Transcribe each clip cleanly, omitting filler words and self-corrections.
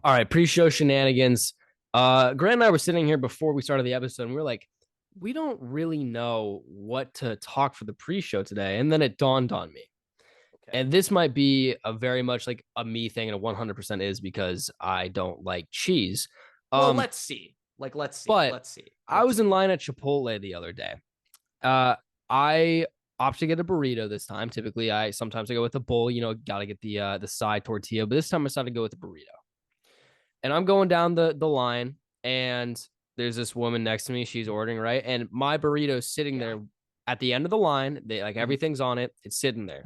All right, pre-show shenanigans. Grant and I were sitting here before we started the episode, and we were like, we don't really know what to talk for the pre-show today. And then it dawned on me. Okay. And this might be a very much like a me thing, and it 100% is because I don't like cheese. Well, Um, let's see. Let's see. but Let's see. I Let's was in see. line at Chipotle the other day. I opt to get a burrito this time. Typically, I sometimes I go with a bowl. Got to get the side tortilla, but this time I decided to go with the burrito. And I'm going down the line, and there's this woman next to me. She's ordering, right, and my burrito's sitting Yeah. there at the end of the line. Mhm. Everything's on it. It's sitting there.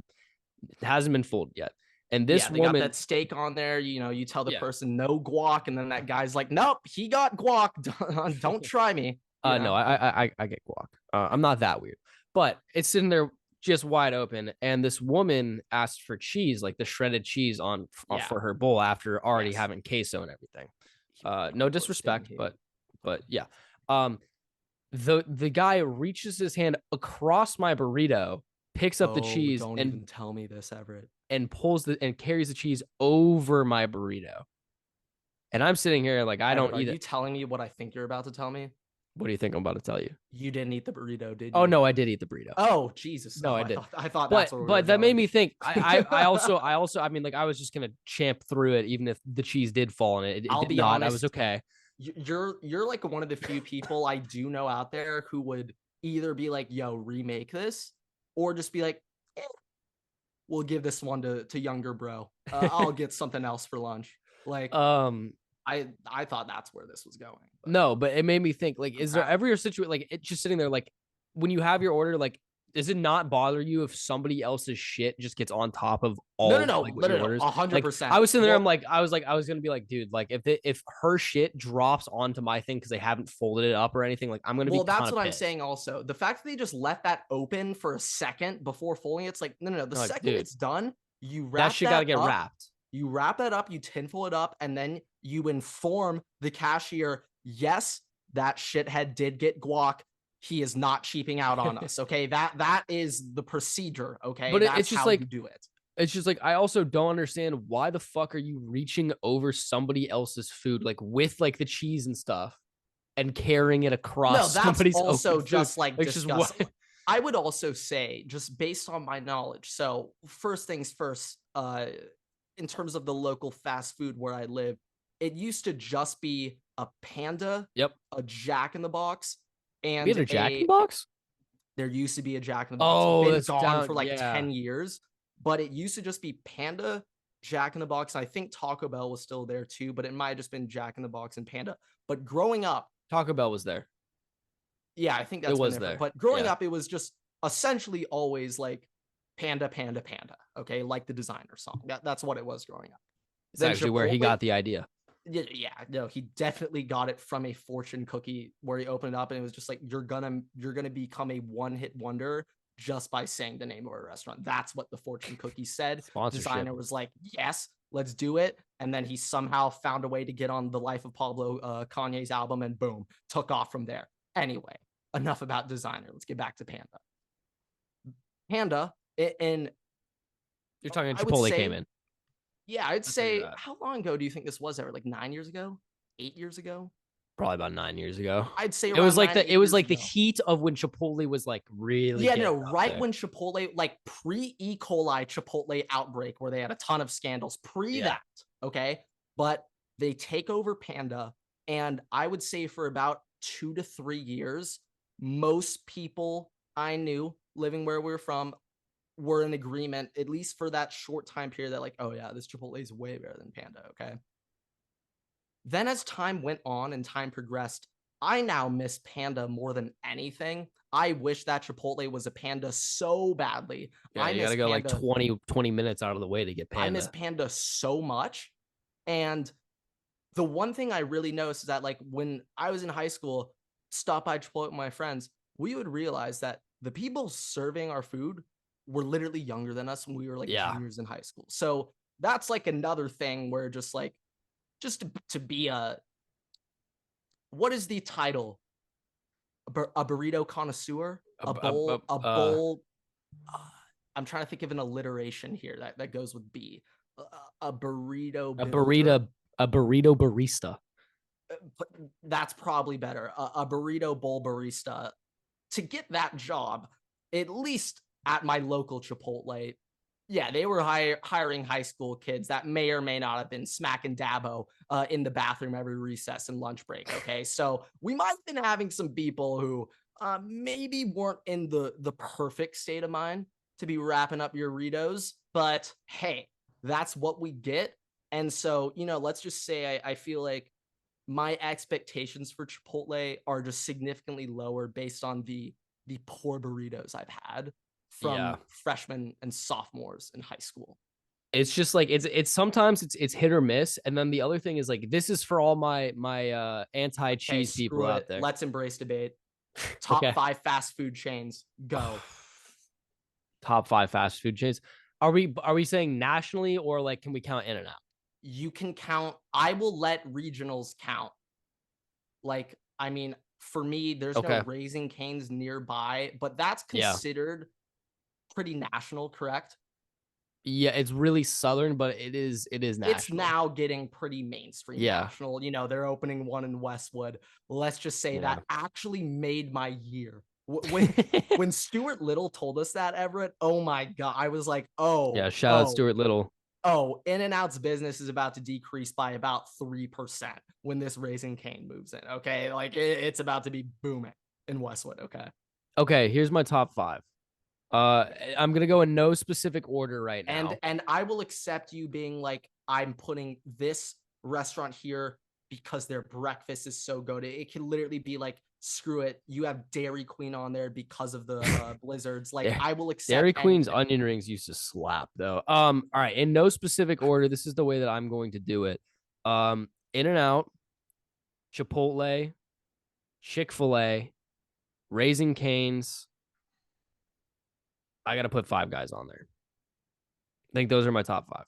It hasn't been folded yet. And this Yeah, they got woman, that steak on there. You tell the yeah, person no guac, and then that guy's like, "Nope, he got guac. Don't try me." You no, know. I get guac. I'm not that weird, but it's sitting there just wide open. And this woman asked for cheese, like the shredded cheese on Yeah. for her bowl after already Yes. having queso and everything. Of No course, didn't disrespect, he? but yeah. Um, the guy reaches his hand across my burrito, picks up the Oh, cheese don't even tell me this, Everett. and pulls the and carries the cheese over my burrito. And I'm sitting here like I Everett, don't are eat it. you telling me what I think you're about to tell me? What do you think I'm about to tell you? You didn't eat the burrito, did Oh you? no, I did eat the burrito. Oh, Jesus. No, Oh, I I did. thought I thought that's But where we were but that made going. me think. I mean, like I was just gonna champ through it, even if the cheese did fall in it. It I'll did be not. I was honest, okay. you're like one of the few people I do know out there who would either be like, "Yo, remake this," or just be like, eh, "We'll give this one to younger bro. I'll get something else for lunch." Like um, I thought that's where this was going, but no, but it made me think. Like, I'm is there proud. ever a situation like it's just sitting there? Like, when you have your order, like, does it not bother you if somebody else's shit just gets on top of No, no, all no, like what no, your no, no, orders? Like, I 100%. was sitting there. Well, I was gonna be like, dude, like if her shit drops onto my thing because they haven't folded it up or anything, like I'm gonna be Well, kind that's of what I'm pissed. saying also. The fact that they just left that open for a second before folding it's like, no, no, no. The I'm like, second dude, it's done, that shit got to get wrapped. you wrap that up, you tinfoil it up, and then you inform the cashier, yes, that shithead did get guac. He is not cheaping out on us. Okay. That is the procedure. Okay. But That's how you do it. it's just like I also don't understand why the fuck are you reaching over somebody else's food like with like the cheese and stuff and carrying it No, across that's somebody's open also food? just like Like just what? disgusting. I would also say, just based on my knowledge. So, first things first, in terms of the local fast food where I live, it used to just be a panda, Yep. a Jack in the Box, We had and a Jack in a the Box. there used to be a Jack in the Box. Oh, Been that's gone down. for like Yeah, 10 years, but it used to just be Panda, Jack in the Box. I think Taco Bell was still there too, but it might have just been Jack in the Box and Panda. But growing up, Taco Bell was there. yeah, I think It that's been was there. there. But growing Yeah, up, it was just essentially always like Panda, Panda, Panda. Okay, like the designer song. That's what it was growing up. it's Then actually where he Chipotle, got the idea. yeah, no, he definitely got it from a fortune cookie where he opened it up and it was just like you're gonna become a one hit wonder just by saying the name of a restaurant. That's what the fortune cookie said. Sponsorship. Designer was like, yes, let's do it. And then he somehow found a way to get on the Life of Pablo, Kanye's album, and boom, took off from there. Anyway, enough about designer. Let's get back to Panda. Panda, and You're talking I would Chipotle came say, in. yeah, I'd I figured say, that. how long ago do you think this was ever? Like 9 years ago? 8 years ago? Probably about 9 years ago. I'd say It was around like nine, the it eight was years like the ago. heat of when Chipotle was like really Yeah, no, getting up right there. when Chipotle, like pre E. coli Chipotle outbreak, where they had a ton of scandals, pre Yeah. that, okay? But they take over Panda, and I would say for about 2 to 3 years, most people I knew living where we were from were in agreement, at least for that short time period, that like, oh yeah, this Chipotle is way better than Panda, okay? Then as time went on and time progressed, I now miss Panda more than anything. I wish that Chipotle was a Panda so badly. Yeah, you got to go like 20 minutes out of the way to get I miss Panda. Panda so much. And the one thing I really noticed is that like when I was in high school, stop by Chipotle with my friends, we would realize that the people serving our food were literally younger than us when we were like Yeah. juniors in high school. So that's like another thing where just like just to be a what is the title? A burrito connoisseur, a bowl. Uh, I'm trying to think of an alliteration here that goes with B. A burrito a builder. burrito A burrito barista. But that's probably better. A burrito bowl barista. To get that job, at least at my local Chipotle, yeah, they were hiring high school kids that may or may not have been smacking Dabo in the bathroom every recess and lunch break. Okay, so we might have been having some people who maybe weren't in the perfect state of mind to be wrapping up your Ritos, but hey, that's what we get. And so, let's just say I feel like my expectations for Chipotle are just significantly lower based on the poor burritos I've had Yeah. from freshmen and sophomores in high school. It's just like it's sometimes it's hit or miss. And then the other thing is like this is for all my Okay, anti-cheese people screw out it. there. Let's embrace debate. Top Okay. 5 fast food chains. Go. Top 5 fast food chains. Are we saying nationally or like can we count in and out? You can count. I will let regionals count. Like, I mean, for me, there's no Okay. Raising Cane's nearby, but that's Yeah. considered pretty national, correct? Yeah, it's really southern, but it is It's national. now getting pretty mainstream Yeah. national. They're opening one in Westwood. Let's just say Yeah. that actually made my year. When Stuart Little told us that, Everett, oh my God, I was like, Yeah, oh, shout out oh, Stuart Little. oh, In-N-Out's business is about to decrease by about 3% when this Raising Cane moves in. Okay. Like it's about to be booming in Westwood. Okay. Okay, here's my top 5. Uh, I'm gonna go in no specific order right And now. and I will accept you being like, I'm putting this restaurant here because their breakfast is so good. It can literally be like, screw it, you have Dairy Queen on there because of the blizzards. Like, Yeah. I will accept Dairy Queen's anything. onion rings used to slap though. All right, in no specific order, this is the way that I'm going to do it. In and out, Chipotle, Chick-fil-A, Raising Cane's. I gotta put Five Guys on there. I think those are my top 5.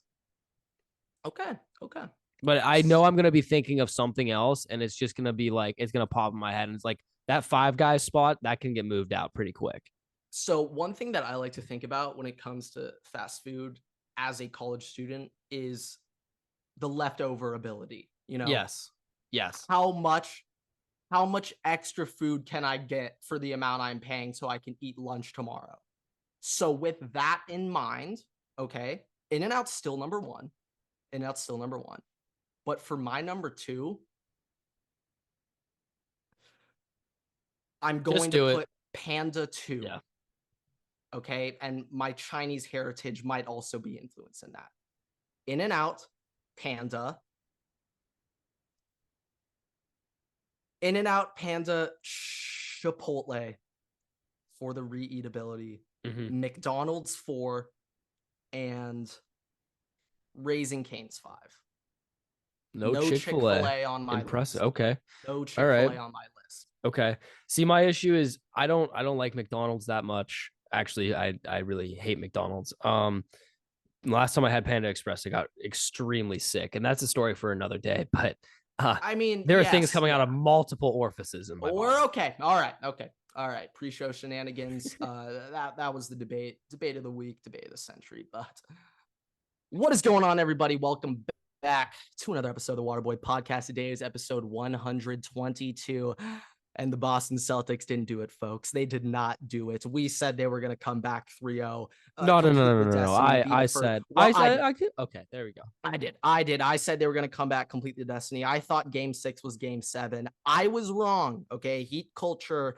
Okay. Okay. But I know I'm gonna be thinking of something else, and it's just gonna be like it's gonna pop in my head, and it's like that Five Guys spot that can get moved out pretty quick. So one thing that I like to think about when it comes to fast food as a college student is the leftover ability. Yes. Yes. How much extra food can I get for the amount I'm paying so I can eat lunch tomorrow? So with that in mind, okay, In-N-Out's still number one. In-N-Out's still number one. But for my number 2, I'm Just going to do it. put Panda 2. Yeah. Okay. And my Chinese heritage might also be influenced in that. In-N-Out, Panda. In-N-Out, Panda, Chipotle for the reeatability. Mm-hmm. McDonald's 4, and Raising Cane's 5. No No Chick-fil-A. Chick-fil-A on my Impressive. list. Okay. No All right. Chick-fil-A on my list. Okay. See, my issue is I don't like McDonald's that much. Actually, I really hate McDonald's. Last time I had Panda Express, I got extremely sick, and that's a story for another day. But I mean, there are things yes, coming out yeah. of multiple orifices in my body. We're okay. All right. Okay. All right. Pre-show shenanigans. That was the debate of the week, debate of the century. But what is going on, everybody? Welcome back to another episode of the Waterboy Podcast. Today is episode 122. And the Boston Celtics didn't do it, folks. They did not do it. We said they were going to come back 3-0. No. I said. I could. Okay, there we go. I did. I said they were going to come back, complete the destiny. I thought game 6 was game 7. I was wrong. Okay. Heat culture.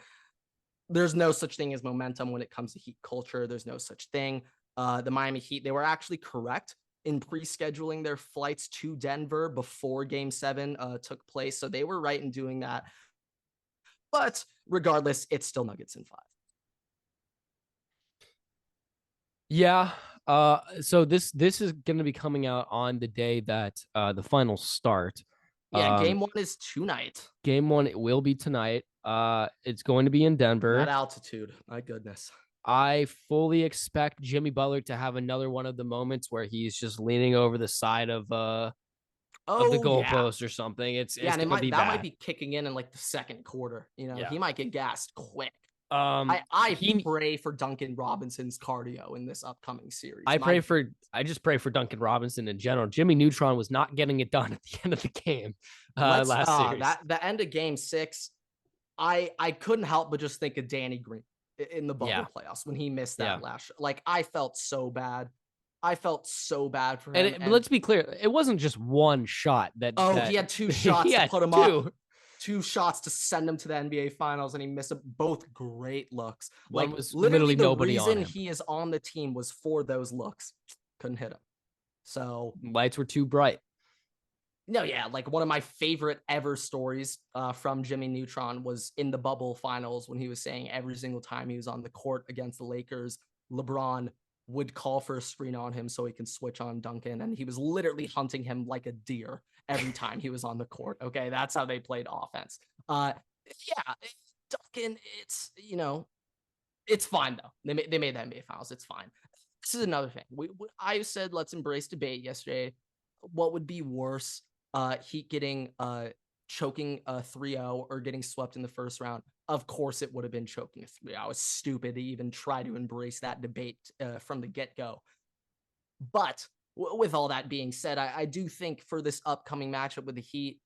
There's no such thing as momentum when it comes to heat culture. There's no such thing. The Miami Heat, they were actually correct in pre-scheduling their flights to Denver before game 7 took place. So they were right in doing that. But regardless, it's still Nuggets in 5. Yeah. So this is going to be coming out on the day that the finals start. Yeah, game 1 is tonight. Game 1 will be tonight. It's going to be in Denver. That altitude, my goodness. I fully expect Jimmy Butler to have another one of the moments where he's just leaning over the side of the goalpost or something. It's and gonna be that bad. might be kicking in like the second quarter. He might get gassed quick. I pray for Duncan Robinson's cardio in this upcoming series. I just pray for Duncan Robinson in general. Jimmy Neutron was not getting it done at the end of the game last series. The end of Game 6, I couldn't help but just think of Danny Green in the bubble playoffs when he missed that last. Like, I felt so bad. I felt so bad for him. And let's be clear, it wasn't just one shot that. He had 2 shots to put him up. 2 shots to send him to the NBA Finals, and he missed both great looks. One was literally nobody on him. The reason he is on the team was for those looks. Couldn't hit him. So lights were too bright. No, yeah, like one of my favorite ever stories from Jimmy Neutron was in the bubble finals when he was saying every single time he was on the court against the Lakers, LeBron would call for a screen on him so he can switch on Duncan, and he was literally hunting him like a deer every time he was on the court. Okay, that's how they played offense. Duncan, it's, it's fine though. They made the NBA Finals. It's fine. This is another thing. I said let's embrace debate yesterday. What would be worse? Heat getting choking a 3-0 or getting swept in the first round? Of course it would have been choking a 3-0. It's stupid to even try to embrace that debate from the get-go. But with all that being said, I do think for this upcoming matchup with the Heat,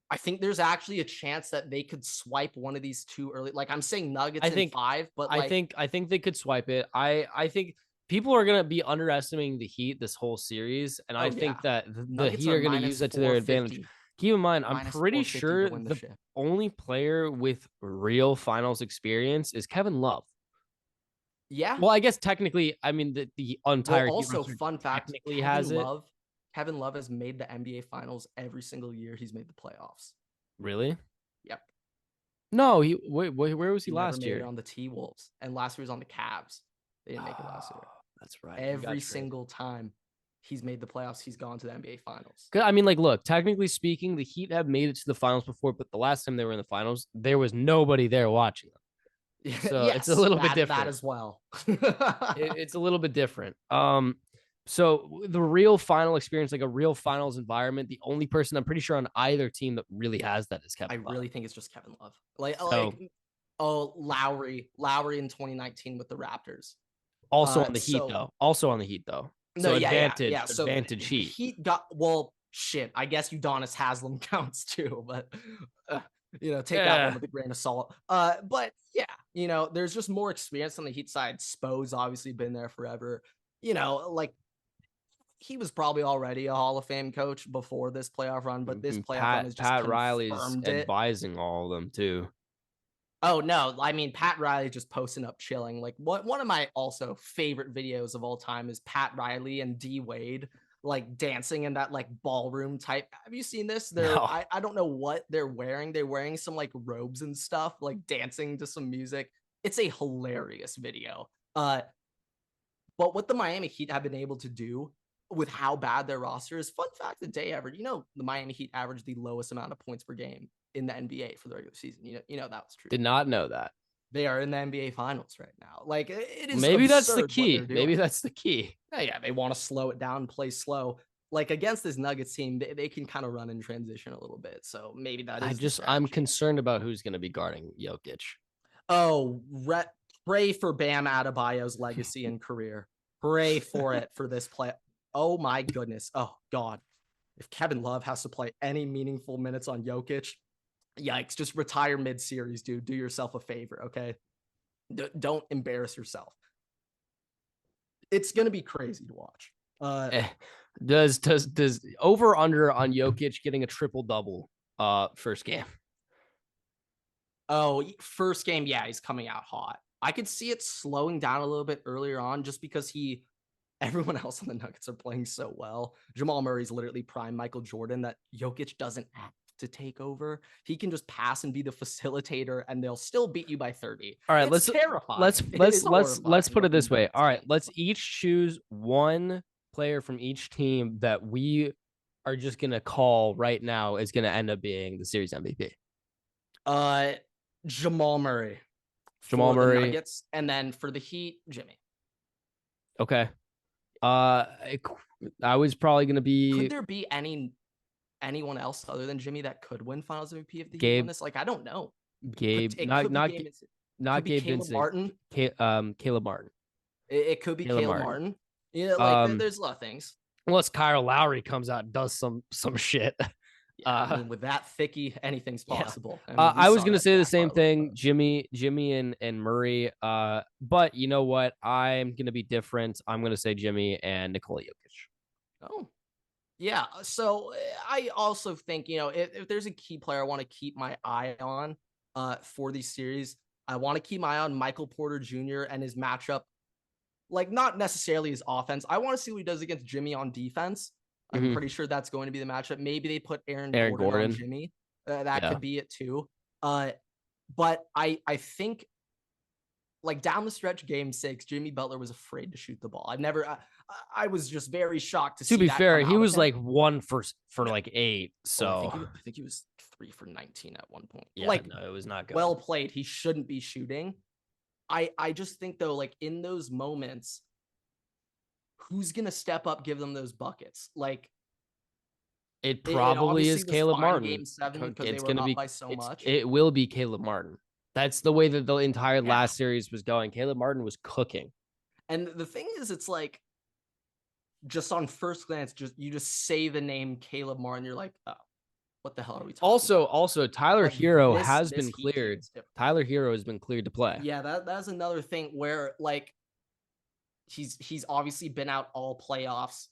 I think there's actually a chance that they could swipe one of these two early. Like, I'm saying Nuggets in 5, but I think they could swipe it. I think people are going to be underestimating the Heat this whole series, and I think that the Heat are going to use that to their advantage. Keep in mind, I'm pretty sure the only player with real finals experience is Kevin Love. Yeah. Well, I guess technically, I mean, the entire also fun fact, technically has it. Kevin Love has made the NBA Finals every single year he's made the playoffs. Really? Yep. No, where was he last year? On the T-Wolves, and last year was on the Cavs. They didn't make it last year. That's right. Every single time he's made the playoffs, he's gone to the NBA Finals. I mean, like, look, technically speaking, the Heat have made it to the finals before, but the last time they were in the finals, there was nobody there watching them. So it's a little bit different. That as well. It's a little bit different. So the real final experience, like a real finals environment, the only person I'm pretty sure on either team that really has that is Kevin Love. I really think it's just Kevin Love. Lowry in 2019 with the Raptors. Also on the Heat, though. So advantage Heat. Heat got, shit. I guess Udonis Haslem counts too, but take that one with a grain of salt. But yeah, there's just more experience on the Heat side. Spo's obviously been there forever. He was probably already a Hall of Fame coach before this playoff run, but this playoff run is just Pat Riley's advising all of them too. Oh no, I mean Pat Riley just posting up chilling. Like, one of my also favorite videos of all time is Pat Riley and D Wade like dancing in that like ballroom type. Have you seen this? I don't know what they're wearing. They're wearing some like robes and stuff, like dancing to some music. It's a hilarious video. But what the Miami Heat have been able to do with how bad their roster is, fun fact of the day, Everett, the Miami Heat averaged the lowest amount of points per game in the NBA for the regular season. You know that was true. Did not know that. They are in the NBA Finals right now. Like, it is. Maybe that's the key. Maybe that's the key. Yeah, they want to slow it down, play slow. Like, against this Nuggets team, they can kind of run in transition a little bit. So maybe that is. I'm concerned about who's going to be guarding Jokic. Oh, pray for Bam Adebayo's legacy and career. Pray for it for this play. Oh my goodness. Oh God. If Kevin Love has to play any meaningful minutes on Jokic, yikes, just retire mid-series, dude. Do yourself a favor, okay? Don't embarrass yourself. It's going to be crazy to watch. Does over under on Jokic getting a triple-double first game? Oh, first game, yeah, he's coming out hot. I could see it slowing down a little bit earlier on just because everyone else on the Nuggets are playing so well. Jamal Murray's literally prime Michael Jordan that Jokic doesn't have to take over. He can just pass and be the facilitator, and they'll still beat you by 30. All right, let's put it this way. All right, let's each choose one player from each team that we are just gonna call right now is gonna end up being the series MVP. Jamal Murray. Jamal Murray. Nuggets, and then for the Heat, Jimmy. Okay. I was probably gonna be. Could there be anyone else other than Jimmy that could win Finals MVP if the Heat won this? Like, I don't know. Gabe, It not could be not Gabe. not Could be Gabe Caleb Vincent. Martin. Caleb Martin. It could be Caleb Caleb Martin. Martin. Yeah, like Um, there's a lot of things. unless Kyle Lowry comes out and does some shit. Yeah, I mean, with that thicky, anything's Yeah. possible. I mean, we I was saw gonna that say the Jack same Harlow thing, post. Jimmy and Murray. But you know what? I'm gonna be different. I'm gonna say Jimmy and Nikola Jokic. Oh, yeah. So I also think, if there's a key player I want to keep my eye on for these series, I want to keep my eye on Michael Porter Jr. and his matchup. Like, not necessarily his offense. I want to see what he does against Jimmy on defense. I'm pretty sure that's going to be the matchup. Maybe they put Aaron Gordon on Jimmy. That could be it too. But I think, like, down the stretch, game 6, Jimmy Butler was afraid to shoot the ball. I was just very shocked to see To be that fair, come he out of was him. like 1 for No. like 8. So I think he was 3 for 19 at one point. yeah, Like, no, it was not good. well played. He shouldn't be shooting. I just think, though, like, in those moments, who's gonna step up, give them those buckets? Like, it probably is Caleb Martin. Game 7 because they It's were gonna up be by so much. it will be Caleb Martin. That's the way that the entire Yeah. last series was going. Caleb Martin was cooking. And the thing is, it's like, just on first glance, you just say the name Caleb Martin, you're like, oh, what the hell are we talking about? Also, Tyler But Hero this has been Heat team cleared. is different. Tyler Hero has been cleared to play. Yeah, that's another thing where, like, he's obviously been out all playoffs.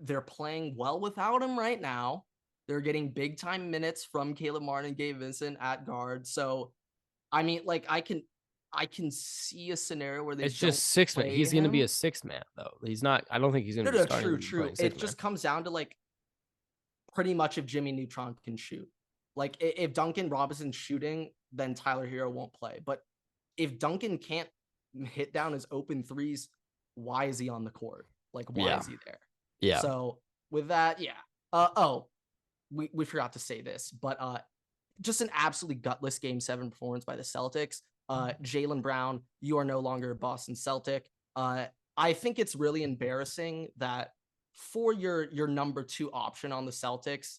They're playing well without him right now. They're getting big time minutes from Caleb Martin and Gabe Vincent at guard. So, I mean, like, I can see a scenario where It's just 6 man. He's going to be a 6th man though. He's not. I don't think he's going to be starting. True. It just comes down to, like, pretty much if Jimmy Neutron can shoot. Like, if Duncan Robinson's shooting, then Tyler Hero won't play. But if Duncan can't hit down his open threes, why is he on the court? Like, why is he there? Yeah. So with that, yeah. We forgot to say this, but just an absolutely gutless Game 7 performance by the Celtics. Jaylen Brown, you are no longer a Boston Celtic. I think it's really embarrassing that for your number 2 option on the Celtics,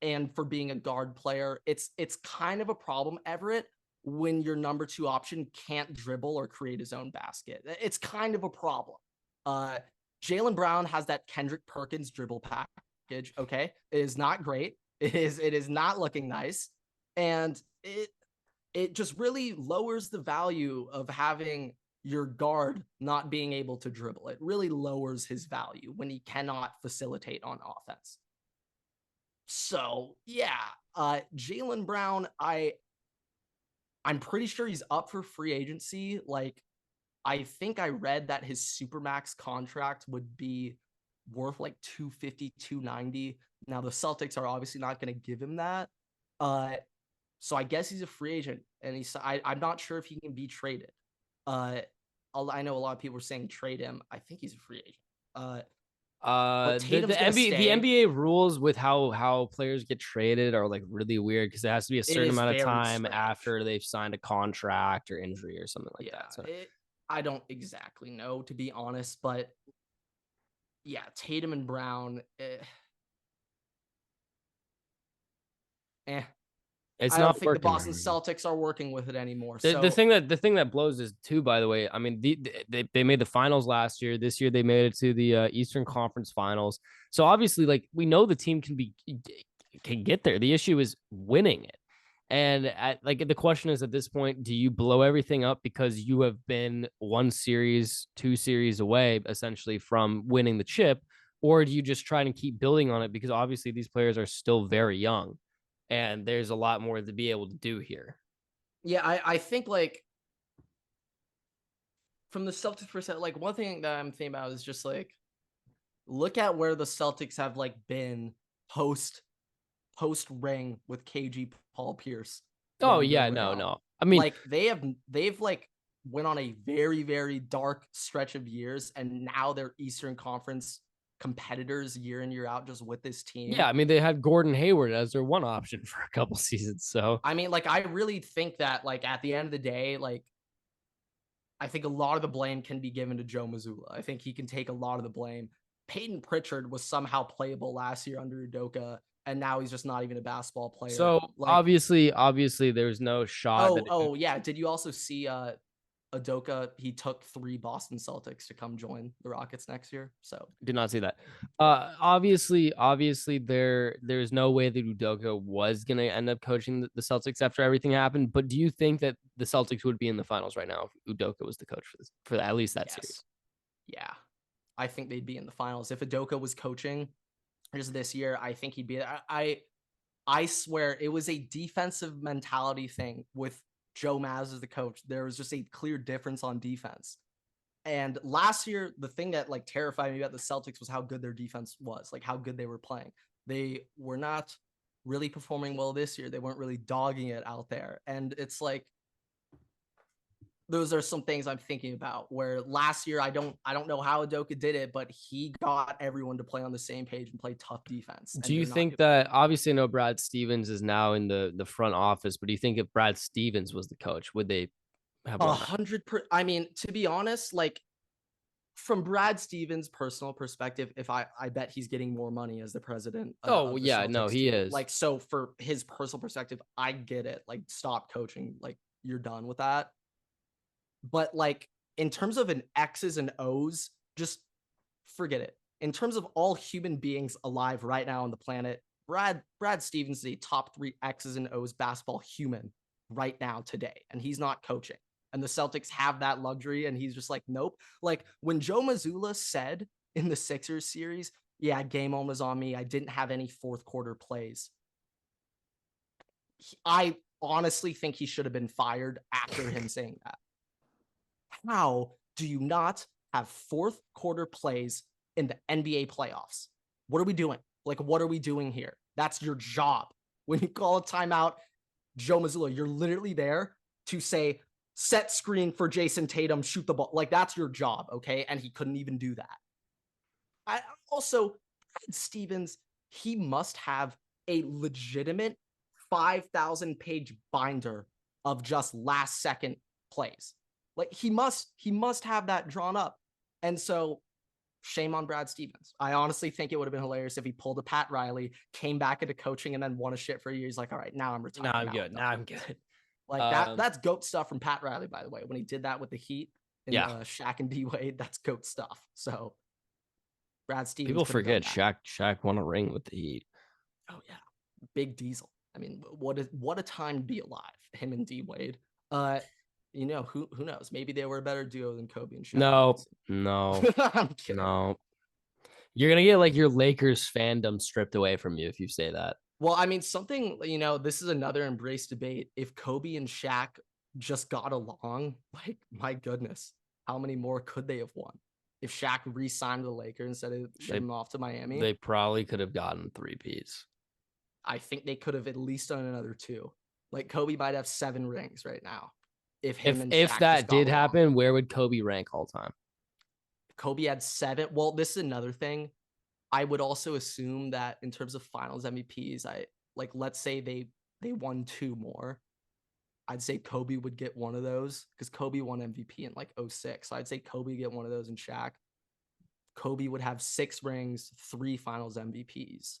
and for being a guard player, it's kind of a problem, Everett, when your number 2 option can't dribble or create his own basket. It's kind of a problem. Jaylen Brown has that Kendrick Perkins dribble package. Okay, it is not great. It is not looking nice, and it just really lowers the value of having your guard not being able to dribble. It really lowers his value when he cannot facilitate on offense. So yeah, Jaylen Brown, I'm pretty sure he's up for free agency. Like, I think I read that his Supermax contract would be worth like 250, 290. Now the Celtics are obviously not going to give him that. So I guess he's a free agent, and I'm not sure if he can be traded. I know a lot of people are saying trade him. I think he's a free agent. The NBA rules with how players get traded are like really weird because it has to be a certain amount of time after they've signed a contract or injury or something like that. So. I don't exactly know, to be honest, but yeah, Tatum and Brown. It's I not don't think the Boston Celtics are working with it anymore. The thing that blows is too, by the way. I mean, they made the finals last year. This year they made it to the Eastern Conference Finals. So obviously, like, we know the team can get there. The issue is winning it. And the question is, at this point, do you blow everything up because you have been 1 series, 2 series away essentially from winning the chip, or do you just try and keep building on it because obviously these players are still very young and there's a lot more to be able to do here? Yeah, I think, like, from the Celtics perspective, like, one thing that I'm thinking about is just, like, look at where the Celtics have, like, been post ring with KG Paul Pierce. Oh yeah, no. I mean, like, they've like went on a very, very dark stretch of years, and now they're Eastern Conference competitors year in, year out, just with this team. Yeah, I mean, they had Gordon Hayward as their one option for a couple seasons. So I mean, like, I really think that, like, at the end of the day, like, I think a lot of the blame can be given to Joe Mazzulla. I think he can take a lot of the blame. Peyton Pritchard was somehow playable last year under Udoka. and now he's just not even a basketball player. So Like, obviously, there's no shot. yeah. Did you also see Udoka? He took 3 Boston Celtics to come join the Rockets next year. So Did not see that. Obviously, there's no way that Udoka was gonna end up coaching the Celtics after everything happened. But do you think that the Celtics would be in the finals right now if Udoka was the coach for at least that series? Yeah, I think they'd be in the finals if Udoka was coaching just this year. I think he'd be. I swear it was a defensive mentality thing with Joe Maz as the coach. There was just a clear difference on defense. And last year, the thing that like terrified me about the Celtics was how good their defense was, like how good they were playing. They were not really performing well this year. They weren't really dogging it out there. And it's like those are some things I'm thinking about where last year I don't know how Udoka did it, but he got everyone to play on the same page and play tough defense. Do you think that obviously I know Brad Stevens is now in the front office, but do you think if Brad Stevens was the coach, would they have 100%? I mean, to be honest, like from Brad Stevens' personal perspective, if I bet he's getting more money as the president. Oh yeah, no, he is. Like, so for his personal perspective, I get it. Like, stop coaching. Like, you're done with that. But like in terms of an X's and O's, just forget it. In terms of all human beings alive right now on the planet, Brad Stevens is a top 3 X's and O's basketball human right now today, and he's not coaching. And the Celtics have that luxury, and he's just like, nope. Like when Joe Mazzulla said in the Sixers series, yeah, game on was on me. I didn't have any fourth quarter plays. I honestly think he should have been fired after him saying that. How do you not have fourth quarter plays in the NBA playoffs? What are we doing? Like, what are we doing here? That's your job. When you call a timeout, Joe Mazzulla, you're literally there to say, set screen for Jason Tatum, shoot the ball. Like, that's your job, okay? And he couldn't even do that. I also, Brad Stevens, he must have a legitimate 5,000 page binder of just last second plays. Like he must have that drawn up. And so shame on Brad Stevens. I honestly think it would have been hilarious if he pulled a Pat Riley, came back into coaching, and then won a shit for a year. He's like, all right, now I'm retired. Now I'm good. Now I'm good. Like that's GOAT stuff from Pat Riley, by the way. When he did that with the Heat and Shaq and D Wade, that's GOAT stuff. So Brad Stevens. People forget Shaq won a ring with the Heat. Oh yeah. Big Diesel. I mean, what a time to be alive. Him and D Wade. You know, who knows? Maybe they were a better duo than Kobe and Shaq. No. I'm kidding. No. You're going to get like your Lakers fandom stripped away from you if you say that. Well, I mean, something, you know, this is another embrace debate. If Kobe and Shaq just got along, like, my goodness, how many more could they have won? If Shaq re-signed the Lakers instead of shipping them off to Miami, they probably could have gotten 3-peats. I think they could have at least done another 2. Like Kobe might have 7 rings right now. If that did happen, where would Kobe rank all time? Kobe had 7. Well, this is another thing. I would also assume that in terms of finals MVPs, let's say they won 2 more. I'd say Kobe would get one of those because Kobe won MVP in like 2006. So I'd say Kobe would get one of those and Shaq. Kobe would have 6 rings, 3 finals MVPs.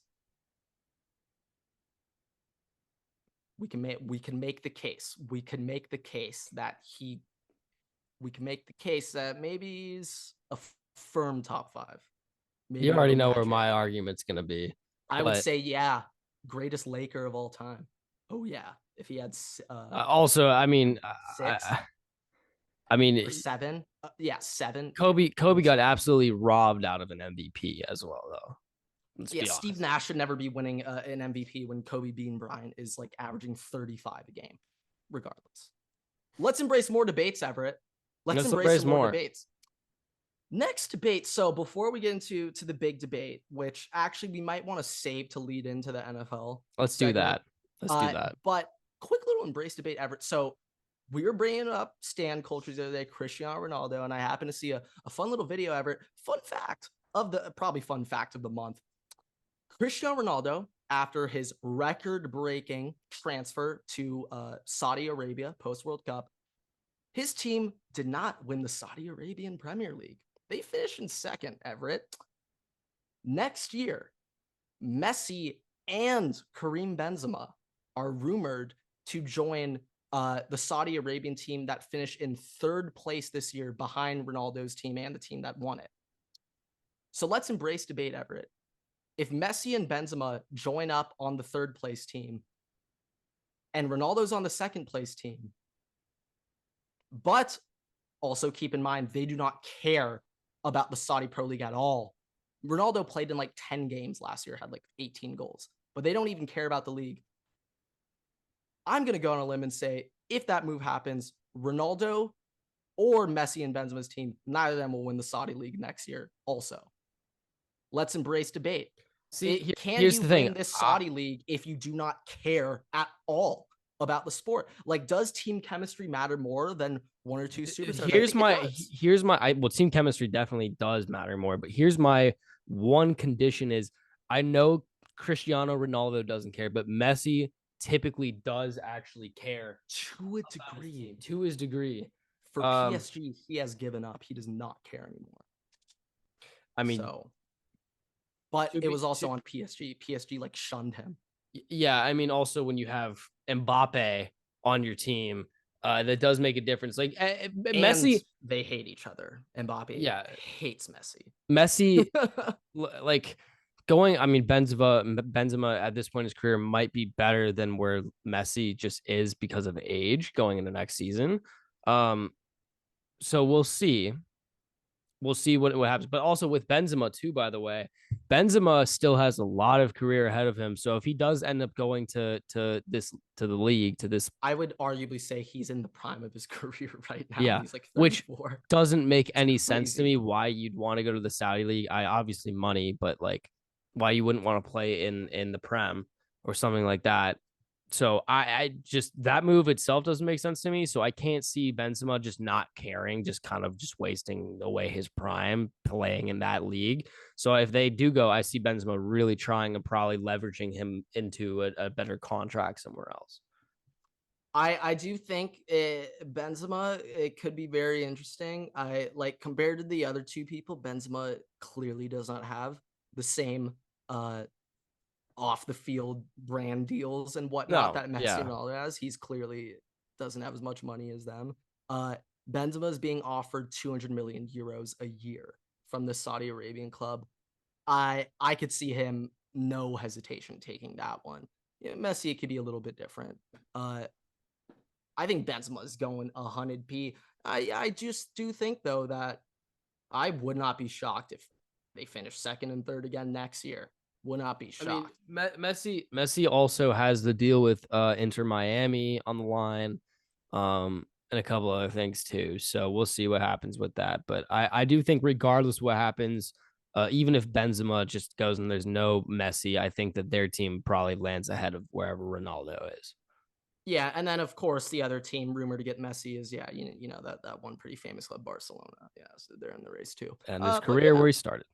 We can make the case. We can make the case that maybe he's a firm top 5. Maybe you already know where my argument's going to be. I would say, yeah, greatest Laker of all time. Oh, yeah. If he had also, I mean, 6. I mean, or 7. Yeah, 7. Kobe got absolutely robbed out of an MVP as well, though. Yeah, Steve Nash should never be winning an MVP when Kobe Bean Bryant is like averaging 35 a game, regardless. Let's embrace more debates, Everett. Let's embrace more debates. Next debate. So before we get into the big debate, which actually we might want to save to lead into the NFL. Let's do that. But quick little embrace debate, Everett. So we were bringing up stan cultures the other day, Cristiano Ronaldo, and I happened to see a fun little video, Everett. Fun fact of the month. Cristiano Ronaldo, after his record-breaking transfer to Saudi Arabia post-World Cup, his team did not win the Saudi Arabian Premier League. They finished in second, Everett. Next year, Messi and Karim Benzema are rumored to join the Saudi Arabian team that finished in 3rd place this year behind Ronaldo's team and the team that won it. So let's embrace debate, Everett. If Messi and Benzema join up on the 3rd place team and Ronaldo's on the 2nd place team, but also keep in mind, they do not care about the Saudi Pro League at all. Ronaldo played in like 10 games last year, had like 18 goals, but they don't even care about the league. I'm going to go on a limb and say, if that move happens, Ronaldo or Messi and Benzema's team, neither of them will win the Saudi League next year also. Let's embrace debate. See, here's the thing. Win this Saudi League if you do not care at all about the sport? Like, does team chemistry matter more than 1 or 2 superstars? Well, team chemistry definitely does matter more, but here's my one condition is I know Cristiano Ronaldo doesn't care, but Messi typically does actually care to a degree. To his degree. For PSG, he has given up. He does not care anymore. I mean, but it was also on PSG. PSG like shunned him. Yeah, I mean, also when you have Mbappe on your team, that does make a difference. Like Messi, they hate each other. Mbappe hates Messi. Messi, like I mean, Benzema at this point in his career might be better than where Messi just is because of age going into next season. So we'll see. We'll see what happens. But also with Benzema too, by the way, Benzema still has a lot of career ahead of him. So if he does end up going to the league, I would arguably say he's in the prime of his career right now. Yeah, he's like 34. Which doesn't make any sense to me why you'd want to go to the Saudi league. Obviously money, but like why you wouldn't want to play in the Prem or something like that. So I just, that move itself doesn't make sense to me. So I can't see Benzema just not caring, just kind of just wasting away his prime playing in that league. So if they do go, I see Benzema really trying and probably leveraging him into a better contract somewhere else. I do think Benzema, it could be very interesting. I like, compared to the other 2 people, Benzema clearly does not have the same off the field brand deals and whatnot that Messi and Ronaldo has. He's clearly doesn't have as much money as them. Benzema is being offered 200 million euros a year from the Saudi Arabian club. I could see him no hesitation taking that one. Messi, it could be a little bit different. I think Benzema is going 100p. I just do think though that I would not be shocked if they finish 2nd and 3rd again next year. Would not be shocked. I mean, Messi also has the deal with Inter Miami on the line, and a couple other things too. So we'll see what happens with that. But I do think regardless of what happens, even if Benzema just goes and there's no Messi, I think that their team probably lands ahead of wherever Ronaldo is. Yeah, and then of course the other team rumored to get Messi is you know that one pretty famous club, Barcelona. Yeah, so they're in the race too. And his career where he started.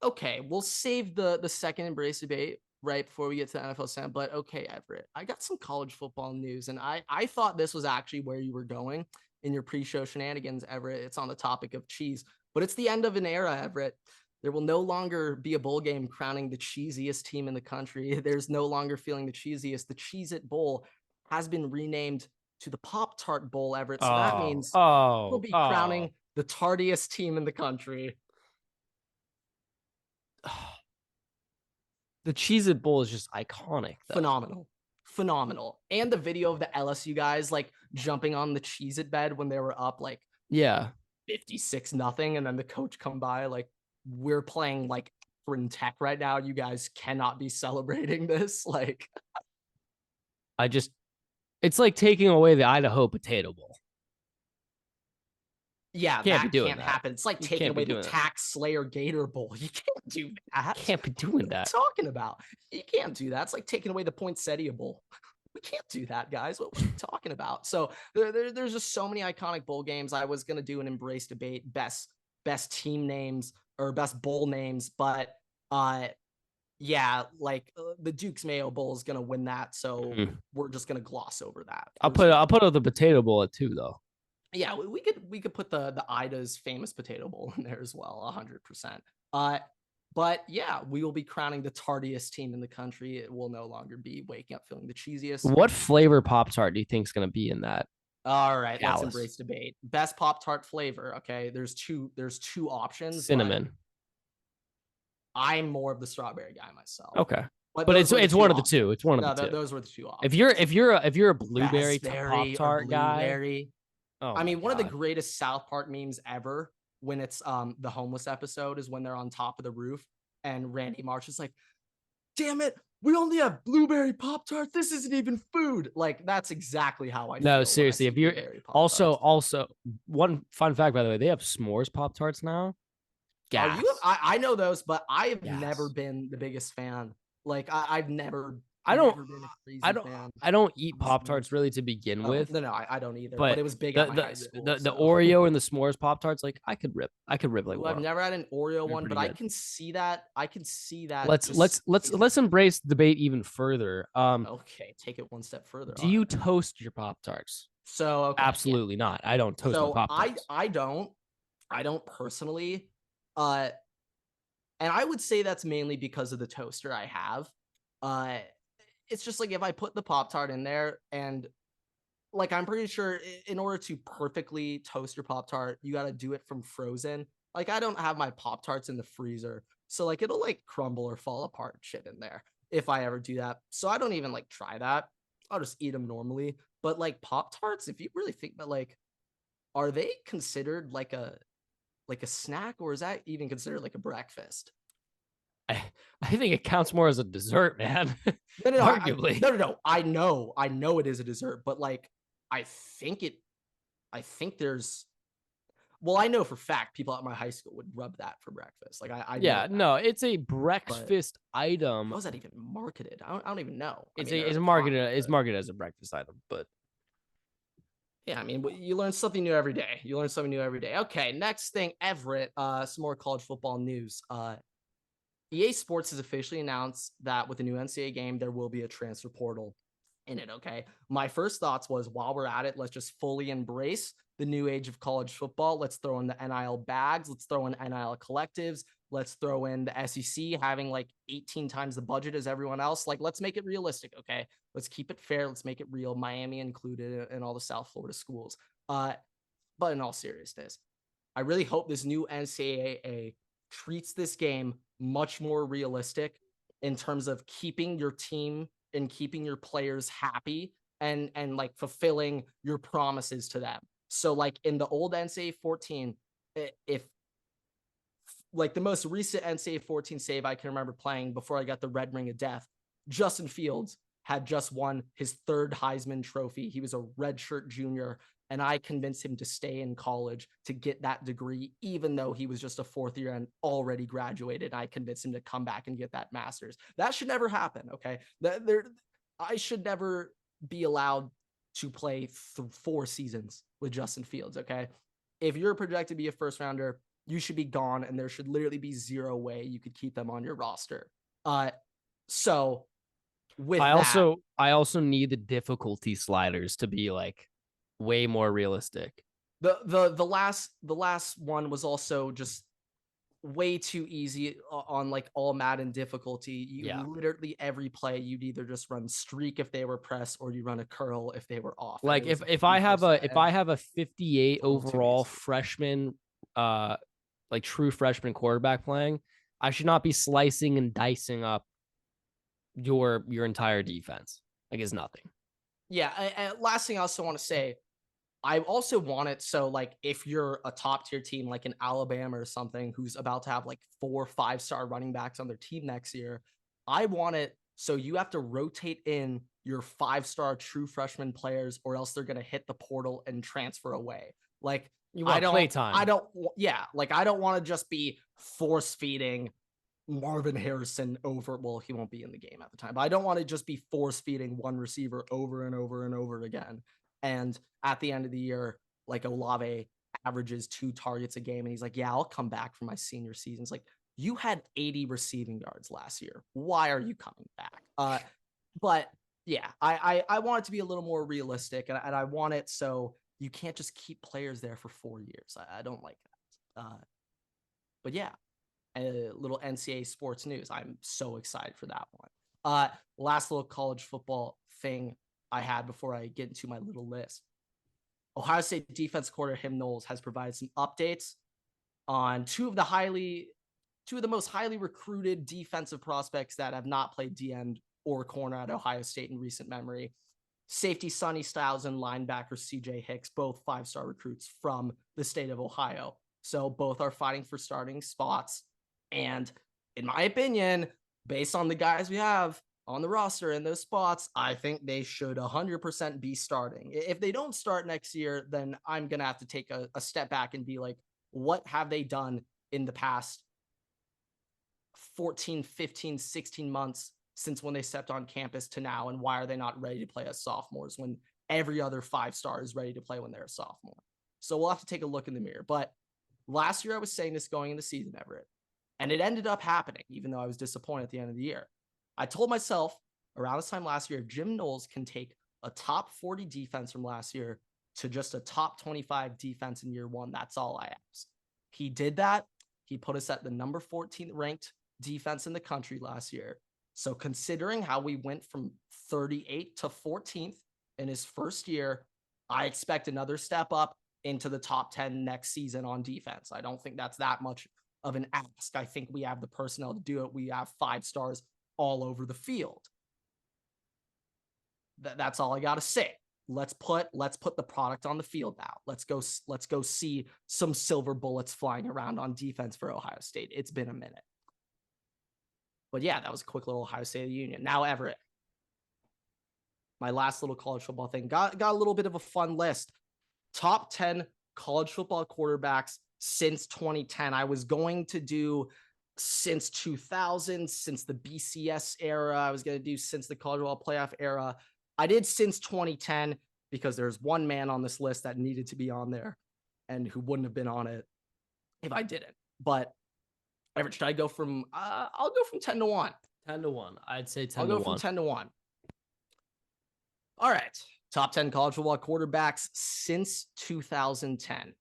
Okay, we'll save the second embrace debate right before we get to the NFL Sam. But okay, Everett, I got some college football news, and I thought this was actually where you were going in your pre-show shenanigans, Everett. It's on the topic of cheese, but it's the end of an era, Everett. There will no longer be a bowl game crowning the cheesiest team in the country. There's no longer feeling the cheesiest. The Cheez-It Bowl has been renamed to the Pop-Tart Bowl, Everett. So that means we'll be crowning the tardiest team in the country. The Cheez-It Bowl is just iconic. Though. Phenomenal. And the video of the LSU guys like jumping on the Cheez-It bed when they were up like 56-0, and then the coach come by like, we're playing like in tech right now. You guys cannot be celebrating this. Like, it's like taking away the Idaho Potato Bowl. Yeah, that can't happen. It's like taking away the Tax Slayer Gator Bowl. You can't do that. Can't be doing that. What are you talking about? You can't do that. It's like taking away the Poinsettia Bowl. We can't do that, guys. What are you talking about? So there's just so many iconic bowl games. I was gonna do an embrace debate, best team names or best bowl names, but yeah, like the Duke's Mayo Bowl is gonna win that. So we're just gonna gloss over that. I'll put out the Potato Bowl at 2 though. Yeah, we could put the Ida's famous Potato Bowl in there as well, 100%. But yeah, we will be crowning the tardiest team in the country. It will no longer be waking up feeling the cheesiest. What flavor Pop-Tart do you think is going to be in that? All right, let's Dallas. embrace debate. Best Pop-Tart flavor. Okay, there's two options, but Cinnamon. I'm more of the strawberry guy myself. Okay. But But those were the it's two one of the options. two. It's one of No, the two. those were the two If options. you're a blueberry Raspberry or Pop-Tart guy, blueberry. oh I my mean, one of the God. greatest South Park memes ever when it's the homeless episode is when they're on top of the roof and Randy Marsh is like, damn it, we only have blueberry Pop-Tarts. This isn't even food. Like, that's exactly how I feel. No, when I seriously. see If you're blueberry Pop-Tarts. also one fun fact, by the way, they have s'mores Pop-Tarts now. Oh, Gas. I know those, but I have never Gas. been the biggest fan. Like, I've never I don't been a crazy I don't fan. I don't eat Pop-Tarts really to begin Oh, with. no, I don't either. But But it was big at my high school. the So. Oreo and the s'mores Pop-Tarts, like I could rip like Ooh, one. I've never had an Oreo They're one, pretty but I good. can see that. I can see that. Let's embrace the debate even further. Okay, take it one step further. Do All you right. toast your Pop-Tarts? So okay, yeah. Absolutely not. I don't toast my So Pop-Tarts. I don't personally. And I would say that's mainly because of the toaster I have. Uh, it's just like if I put the Pop-Tart in there and like I'm pretty sure in order to perfectly toast your Pop-Tart, you got to do it from frozen. Like I don't have my Pop-Tarts in the freezer. So like it'll like crumble or fall apart shit in there if I ever do that. So I don't even like try that. I'll just eat them normally. But like Pop-Tarts, if you really think about like, are they considered like a snack or is that even considered like a breakfast? I think it counts more as a dessert, man. No, Arguably. no. I know it is a dessert, but like I think it I think there's well, I know for fact people at my high school would rub that for breakfast. Like I Yeah, know no, it's a but breakfast item. how is that even marketed? I don't even know. I It's mean, they're it's marketed as a breakfast item, but yeah, I mean, you learn something new every day. You learn something new every day. Okay, next thing, Everett. Some more college football news. EA Sports has officially announced that with the new NCAA game, there will be a transfer portal in it. Okay. My first thoughts was while we're at it, let's just fully embrace the new age of college football. Let's throw in the NIL bags. Let's throw in NIL collectives. Let's throw in the SEC having like 18 times the budget as everyone else. Like, let's make it realistic. Okay. Let's keep it fair. Let's make it real. Miami included and all the South Florida schools. But in all seriousness, I really hope this new NCAA treats this game much more realistic in terms of keeping your team and keeping your players happy and like fulfilling your promises to them. So like in the old NCAA 14, if like the most recent NCAA 14 save I can remember playing before I got the red ring of death, Justin Fields had just won his third Heisman Trophy. He was a redshirt junior, and I convinced him to stay in college to get that degree, even though he was just a fourth year and already graduated. I convinced him to come back and get that master's. That should never happen. Okay. I should never be allowed to play 4 seasons with Justin Fields. Okay. If you're projected to be a first rounder, you should be gone, and there should literally be zero way you could keep them on your roster. So with I that, also need the difficulty sliders to be like way more realistic. the last one was also just way too easy on like all Madden difficulty. Literally every play you'd either just run streak if they were press or you run a curl if they were off. Like if I have a 58 overall freshman like true freshman quarterback playing, I should not be slicing and dicing up your entire defense. Like it's nothing. Yeah, and last thing I also want to say, I also want it so like if you're a top tier team like in Alabama or something who's about to have like 4 5-star running backs on their team next year, I want it so you have to rotate in your 5-star true freshman players or else they're going to hit the portal and transfer away. Like you want play time. I don't want to just be force feeding Marvin Harrison over. Well, he won't be in the game at the time, but I don't want to just be force feeding one receiver over and over and over again. And at the end of the year, like Olave averages 2 targets a game, and he's like, "Yeah, I'll come back for my senior season." It's like you had 80 receiving yards last year. Why are you coming back? But yeah, I want it to be a little more realistic, and I want it so you can't just keep players there for 4 years. I don't like that. But yeah, a little NCAA sports news. I'm so excited for that one. Last little college football thing I had before I get into my little list. Ohio State defense coordinator Tim Knowles has provided some updates on two of the most highly recruited defensive prospects that have not played D-end or corner at Ohio State in recent memory. Safety Sonny Styles and linebacker CJ Hicks, both 5-star recruits from the state of Ohio. So both are fighting for starting spots. And in my opinion, based on the guys we have on the roster in those spots, I think they should 100% be starting. If they don't start next year, then I'm going to have to take a step back and be like, what have they done in the past 14, 15, 16 months since when they stepped on campus to now? And why are they not ready to play as sophomores when every other 5-star is ready to play when they're a sophomore? So we'll have to take a look in the mirror. But last year I was saying this going into the season, Everett, and it ended up happening, even though I was disappointed at the end of the year. I told myself around this time last year, if Jim Knowles can take a top 40 defense from last year to just a top 25 defense in year one, that's all I ask. He did that. He put us at the number 14 ranked defense in the country last year. So considering how we went from 38 to 14th in his first year, I expect another step up into the top 10 next season on defense. I don't think that's that much of an ask. I think we have the personnel to do it. We have 5-stars all over the field. That's all I got to say. Let's put the product on the field now. Let's go see some silver bullets flying around on defense for Ohio State. It's been a minute. But yeah, that was a quick little Ohio State Union. Now Everett. My last little college football thing. Got a little bit of a fun list. Top 10 college football quarterbacks since 2010. I was going to do since 2000, since the BCS era. I was going to do since the college football playoff era. I did since 2010 because there's one man on this list that needed to be on there and who wouldn't have been on it if I didn't. But Everett, should I go from I'll go from 10 to 1. 10 to 1. I'd say 10 I'll to 1. go from 10 to 1. All right. Top 10 college football quarterbacks since 2010.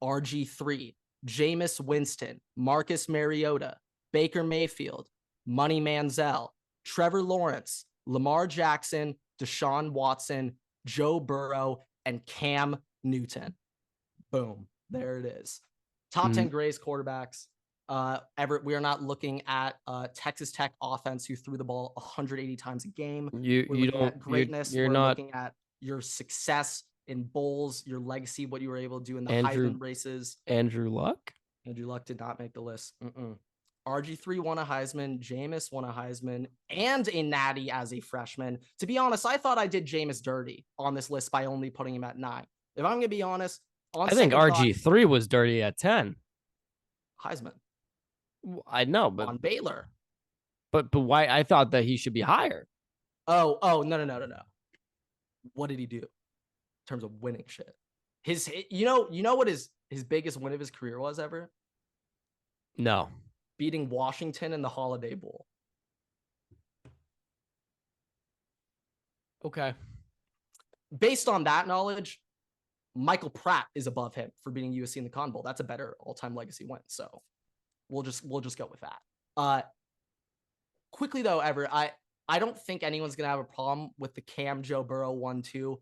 RG3, Jameis Winston, Marcus Mariota, Baker Mayfield, Money Manziel, Trevor Lawrence, Lamar Jackson, Deshaun Watson, Joe Burrow, and Cam Newton. Boom. There it is. Top 10 greatest quarterbacks. Everett, we are not looking at Texas Tech offense who threw the ball 180 times a game. We're looking at greatness. We're looking at your success in bowls, your legacy, what you were able to do in the Heisman races. Andrew Luck? Andrew Luck did not make the list. RG3 won a Heisman. Jameis won a Heisman and a Natty as a freshman. To be honest, I thought I did Jameis dirty on this list by only putting him at 9. If I'm going to be honest, I think RG3 was dirty at 10. Heisman. I know, but on Baylor. But why? I thought that he should be higher. Oh, no. What did he do in terms of winning shit? You know what his biggest win of his career was ever? No. Beating Washington in the Holiday Bowl. Okay. Based on that knowledge, Michael Pratt is above him for beating USC in the Cotton Bowl. That's a better all-time legacy win. So we'll just go with that. Quickly though, Everett, I don't think anyone's gonna have a problem with the Cam Joe Burrow 1-2.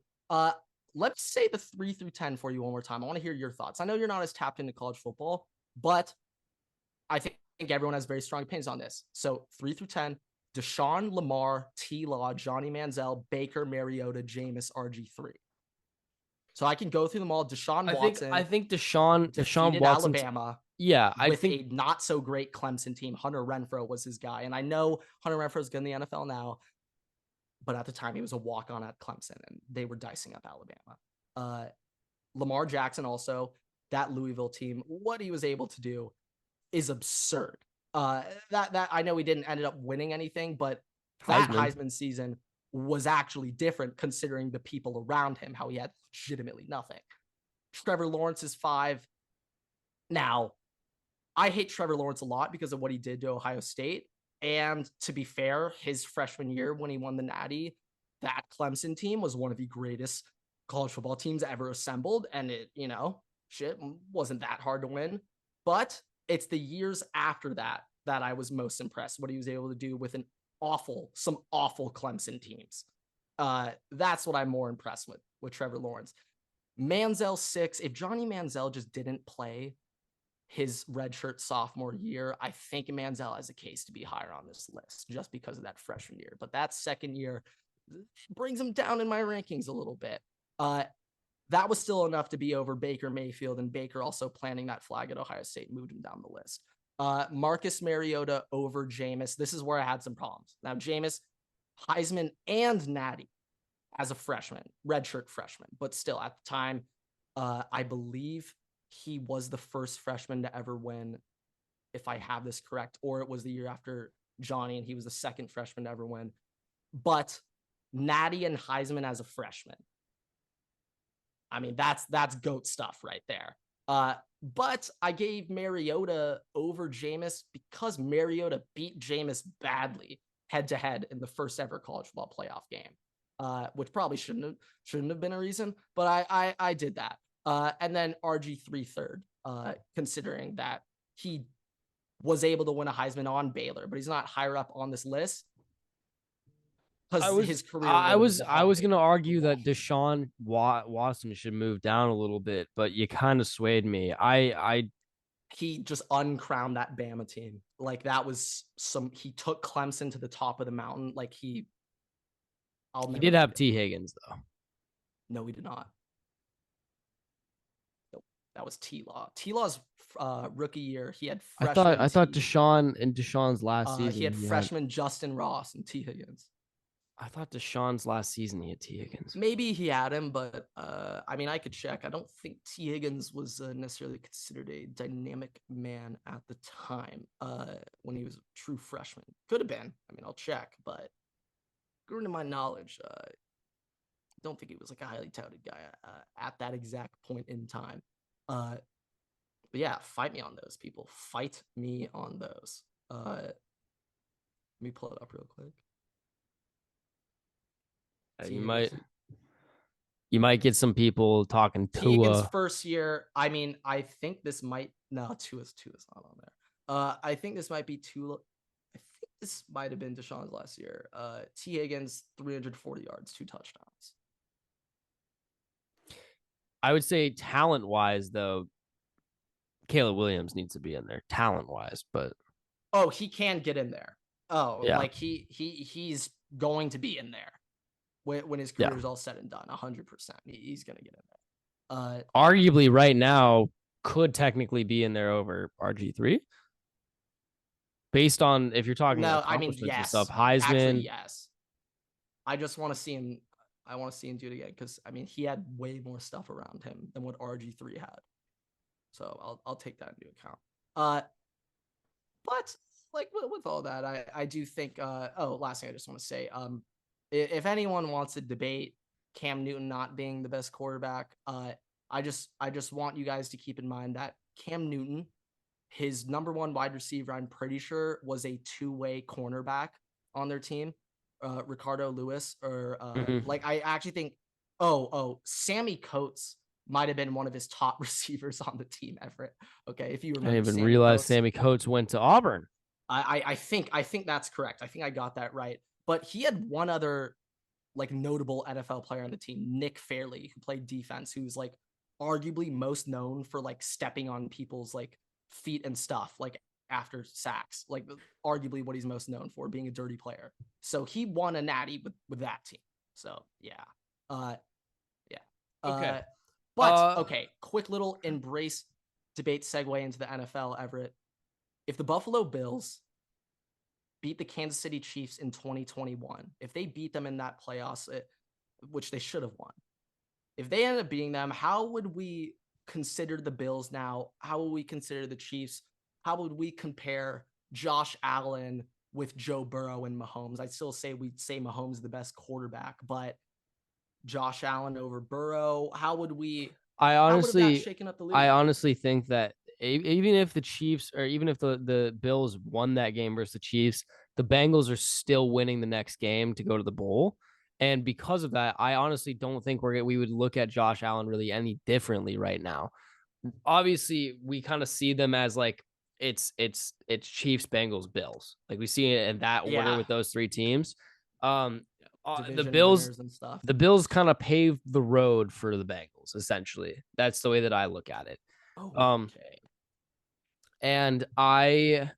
Let's say the 3 through 10 for you one more time. I want to hear your thoughts. I know you're not as tapped into college football, but I think everyone has very strong opinions on this. So 3 through 10, Deshaun, Lamar, T-Law, Johnny Manziel, Baker, Mariota, Jameis, RG3. So I can go through them all. Deshaun Watson. I think Deshaun Watson, Alabama. Yeah, I with think a not so great Clemson team. Hunter Renfrow was his guy, and I know Hunter Renfrow is good in the NFL now, but at the time he was a walk-on at Clemson, and they were dicing up Alabama. Lamar Jackson also, that Louisville team, what he was able to do is absurd. That I know he didn't end up winning anything, but that Heisman season was actually different considering the people around him, how he had legitimately nothing. Trevor Lawrence is 5. Now, I hate Trevor Lawrence a lot because of what he did to Ohio State. And to be fair, his freshman year when he won the Natty, that Clemson team was one of the greatest college football teams ever assembled. And it, shit wasn't that hard to win. But it's the years after that that I was most impressed. What he was able to do with some awful Clemson teams. That's what I'm more impressed with Trevor Lawrence. Manziel 6. If Johnny Manziel just didn't play his redshirt sophomore year, I think Manziel has a case to be higher on this list just because of that freshman year. But that second year brings him down in my rankings a little bit. That was still enough to be over Baker Mayfield, and Baker also planting that flag at Ohio State moved him down the list. Marcus Mariota over Jameis. This is where I had some problems. Now, Jameis, Heisman, and Natty as a freshman, redshirt freshman, but still at the time, I believe he was the first freshman to ever win, if I have this correct, or it was the year after Johnny, and he was the second freshman to ever win. But Natty and Heisman as a freshman. I mean, that's GOAT stuff right there. But I gave Mariota over Jameis because Mariota beat Jameis badly head-to-head in the first ever college football playoff game, which probably shouldn't have been a reason, but I did that. And then RG3 third, considering that he was able to win a Heisman on Baylor, but he's not higher up on this list. His career. I was going to argue that Deshaun Watson should move down a little bit, but you kind of swayed me. He just uncrowned that Bama team. Like that was he took Clemson to the top of the mountain. Like he did have T. Higgins though. No, he did not. Nope. That was T-Law. T-Law's rookie year. He had freshman. I thought Deshaun in Deshaun's last season. He had freshman Justin Ross and T. Higgins. I thought Deshaun's last season he had T. Higgins. Maybe he had him, but I mean, I could check. I don't think T. Higgins was necessarily considered a dynamic man at the time when he was a true freshman. Could have been. I mean, I'll check, but according to my knowledge, I don't think he was like a highly touted guy at that exact point in time. But yeah, fight me on those, people. Fight me on those. Let me pull it up real quick. You might get some people talking Tua. Higgins' first year. I mean, I think this might Tua's not on there. I think this might be Tua. I think this might have been Deshaun's last year. T. Higgins, 340 yards, 2 touchdowns. I would say talent-wise, though, Caleb Williams needs to be in there talent-wise, but he can get in there. Yeah. Like he's going to be in there when his career is all said and done. 100%, he's going to get in there. Arguably, right now, could technically be in there over RG3, based on if you're talking. No, I mean yes. And stuff. Heisman, actually, yes. I just want to see him. I want to see him do it again because I mean he had way more stuff around him than what RG3 had. So I'll take that into account. But like with all that, I do think. Last thing I just want to say. If anyone wants to debate Cam Newton not being the best quarterback, I just want you guys to keep in mind that Cam Newton, his number one wide receiver, I'm pretty sure was a 2-way cornerback on their team, Ricardo Lewis, or like I actually think, Sammy Coates might have been one of his top receivers on the team, Everett. Okay, if you remember, I didn't even realize Sammy Coates went to Auburn. I think that's correct. I think I got that right. But he had one other like notable NFL player on the team, Nick Fairley, who played defense, who's like arguably most known for like stepping on people's like feet and stuff, like after sacks, like arguably what he's most known for, being a dirty player. So he won a natty with that team. So yeah. Okay. Okay, quick little embrace debate segue into the NFL, Everett. If the Buffalo Bills beat the Kansas City Chiefs in 2021, if they beat them in that playoffs, which they should have won, if they ended up beating them, how would we consider the Bills now? How would we consider the Chiefs? How would we compare Josh Allen with Joe Burrow and Mahomes? I'd still say we'd say Mahomes is the best quarterback, but Josh Allen over Burrow, how would we? I honestly think that even if the Chiefs or even if the Bills won that game versus the Chiefs, the Bengals are still winning the next game to go to the bowl. And because of that, I honestly don't think we would look at Josh Allen really any differently right now. Obviously, we kind of see them as like it's Chiefs, Bengals, Bills. Like we see it in that order Yeah. with those three teams. The Division Bills, winners and stuff. the Bills kind of paved the road for the Bengals. Essentially, that's the way that I look at it. Oh, okay. And I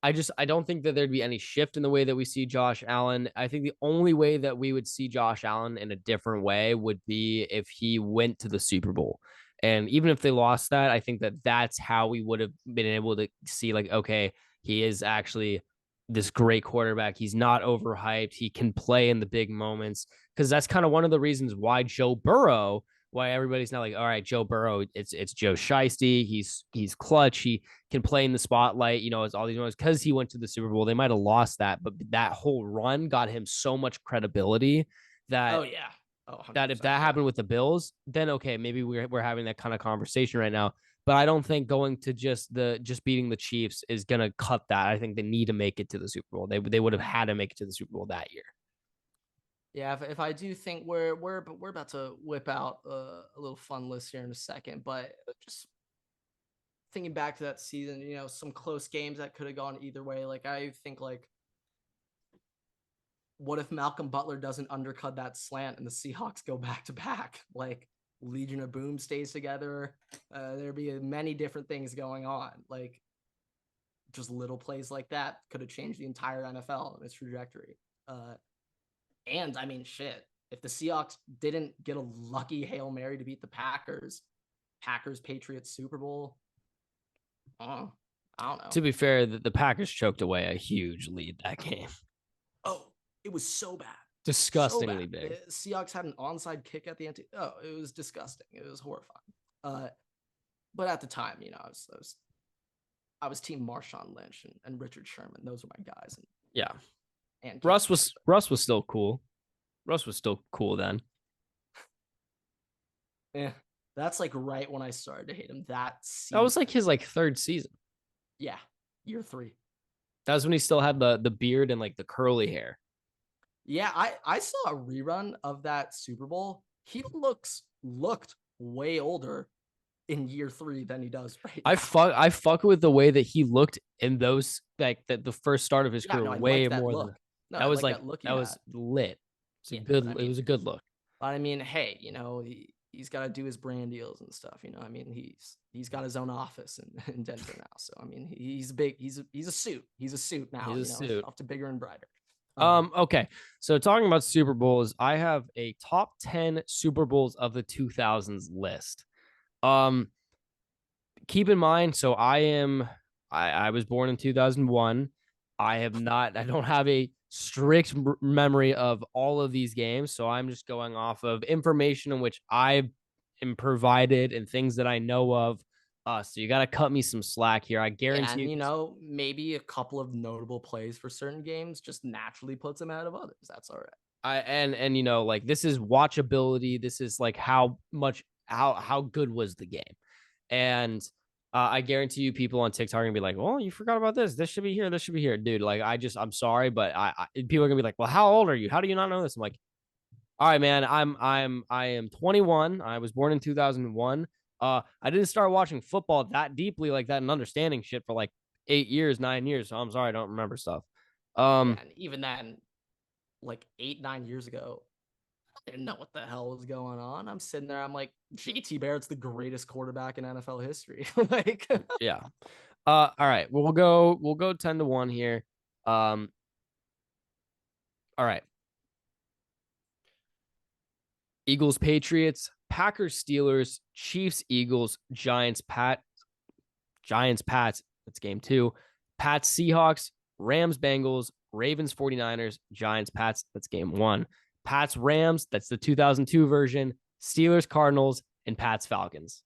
don't think that there'd be any shift in the way that we see Josh Allen. I think the only way that we would see Josh Allen in a different way would be if he went to the Super Bowl. And even if they lost that, I think that that's how we would have been able to see, like, okay, he is actually this great quarterback. He's not overhyped. He can play in the big moments. Because that's kind of one of the reasons why Joe Burrow, why everybody's not like, all right, Joe Burrow, it's Joe Shiesty. He's clutch. He can play in the spotlight, as all these ones, because he went to the Super Bowl. They might have lost that, but that whole run got him so much credibility that Oh yeah. Oh, that if 100%, that yeah. happened with the Bills, then okay, maybe we're having that kind of conversation right now. But I don't think going to just beating the Chiefs is gonna cut that. I think they need to make it to the Super Bowl. They would have had to make it to the Super Bowl that year. Yeah, if I do think we're about to whip out a little fun list here in a second, but just thinking back to that season, some close games that could have gone either way. Like I think, like, what if Malcolm Butler doesn't undercut that slant and the Seahawks go back to back? Like Legion of Boom stays together. There'd be many different things going on. Like just little plays like that could have changed the entire NFL and its trajectory. And I mean, shit, if the Seahawks didn't get a lucky Hail Mary to beat the Packers, Patriots Super Bowl, I don't know. To be fair, the Packers choked away a huge lead that game. Oh, it was so bad. Disgustingly so bad. big. The Seahawks had an onside kick at the end. Oh, it was disgusting. It was horrifying. But at the time, I was team Marshawn Lynch and Richard Sherman. Those were my guys. Yeah. And Russ was still cool. Russ was still cool then. Yeah, that's like right when I started to hate him. That was like his third season. Yeah, year 3. That was when he still had the beard and like the curly hair. Yeah, I saw a rerun of that Super Bowl. He looked way older in year 3 than he does right now. I fuck with the way that he looked in those, like the first start of his career, no, way that more look. than No, that was that look. That was lit. It's it was a good look. But I mean, hey, he's got to do his brand deals and stuff. I mean, he's got his own office in Denver now. So I mean, he's big. He's a suit. He's a suit now. He's a suit. Off to bigger and brighter. Okay. So talking about Super Bowls, I have a top 10 Super Bowls of the 2000s list. Keep in mind, so I was born in 2001. I don't have a strict memory of all of these games, so I'm just going off of information in which I am provided and things that I know of. So you got to cut me some slack here. I guarantee you. Maybe a couple of notable plays for certain games just naturally puts them out of others. That's all right. And this is watchability. This is like how good was the game, and I guarantee you, people on TikTok are gonna be like, "Well, you forgot about this. This should be here. This should be here, dude." Like, I'm sorry, but people are gonna be like, "Well, how old are you? How do you not know this?" I'm like, "All right, man. I am 21. I was born in 2001. I didn't start watching football that deeply like that and understanding shit for like 8 years, 9 years. So I'm sorry, I don't remember stuff." And even then, like 8, 9 years ago, I didn't know what the hell was going on. I'm sitting there. I'm like, JT Barrett's the greatest quarterback in NFL history. Yeah. All right. Well, we'll go 10-1 here. All right. Eagles, Patriots, Packers, Steelers, Chiefs, Eagles, Giants, Pats. That's game 2. Pats, Seahawks, Rams, Bengals, Ravens, 49ers, Giants, Pats. That's game 1. Pats, Rams. That's the 2002 version. Steelers, Cardinals, and Pats, Falcons.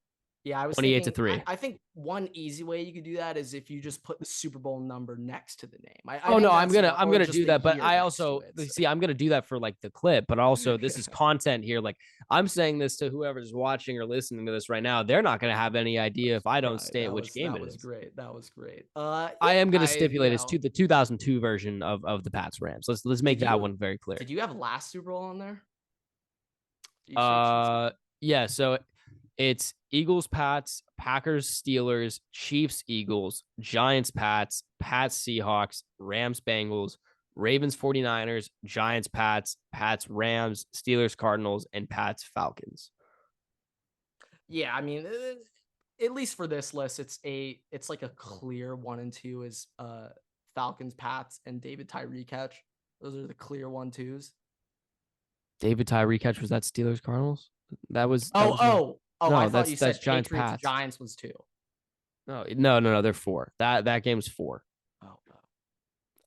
Yeah, I was 28-3. I think one easy way you could do that is if you just put the Super Bowl number next to the name. I'm gonna do that, but I also see I'm gonna do that for like the clip, but also this is content here. Like I'm saying this to whoever's watching or listening to this right now, they're not gonna have any idea if I don't state which game it is. That was great. I am gonna stipulate it's to the 2002 version of the Pats Rams. Let's make that one very clear. Did you have last Super Bowl on there? Yeah, so it's Eagles, Pats, Packers, Steelers, Chiefs, Eagles, Giants, Pats, Pats, Seahawks, Rams, Bengals, Ravens, 49ers, Giants, Pats, Pats, Rams, Steelers, Cardinals, and Pats, Falcons. Yeah, I mean, at least for this list, it's like a clear 1 and 2 is Falcons, Pats, and David Tyree catch. Those are the clear 1-2s. David Tyree catch, was that Steelers, Cardinals? That was No, I thought you that's said Giants, Patriots, Pats. Giants was 2. No, they're 4. That game's 4. Oh.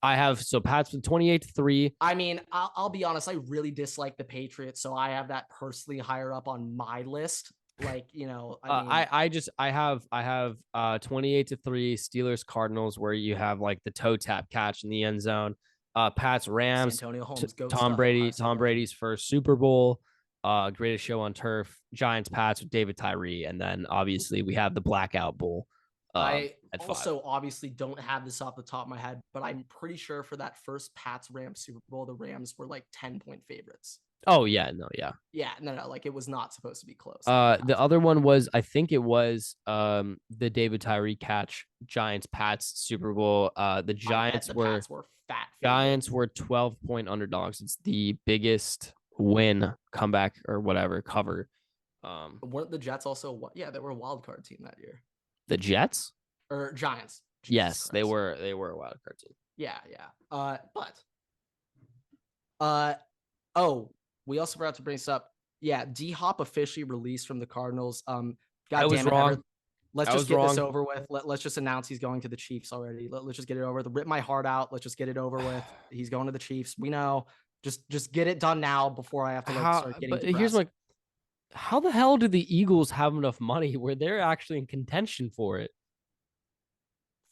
I have Pats with 28-3. I mean, I'll be honest, I really dislike the Patriots, so I have that personally higher up on my list. Like, you know, I have 28-3 Steelers Cardinals, where you have like the toe tap catch in the end zone. Pats Rams, Antonio Holmes, Tom Brady's first Super Bowl, greatest show on turf. Giants Pats with David Tyree, and then obviously we have the Blackout Bowl. I also obviously don't have this off the top of my head, but I'm pretty sure for that first Pats Rams Super Bowl, the Rams were like 10-point favorites. Oh yeah, no, like it was not supposed to be close. The other one was, I think it was the David Tyree catch, Giants Pats Super Bowl. The Giants were fat. Giants were 12-point underdogs. It's the biggest win, comeback, or whatever cover. Weren't the Jets also? Yeah, they were a wild card team that year. The Jets or Giants? Yes, Christ. They were a wild card team. Yeah. We also forgot to bring this up. Yeah, D-Hop officially released from the Cardinals. God damn it, Everett. Let's just get this over with. Let's just announce he's going to the Chiefs already. Let's just get it over with. Rip my heart out. Let's just get it over with. He's going to the Chiefs. We know. Just get it done now before I have to start getting depressed. Here's my, how the hell do the Eagles have enough money where they're actually in contention for it?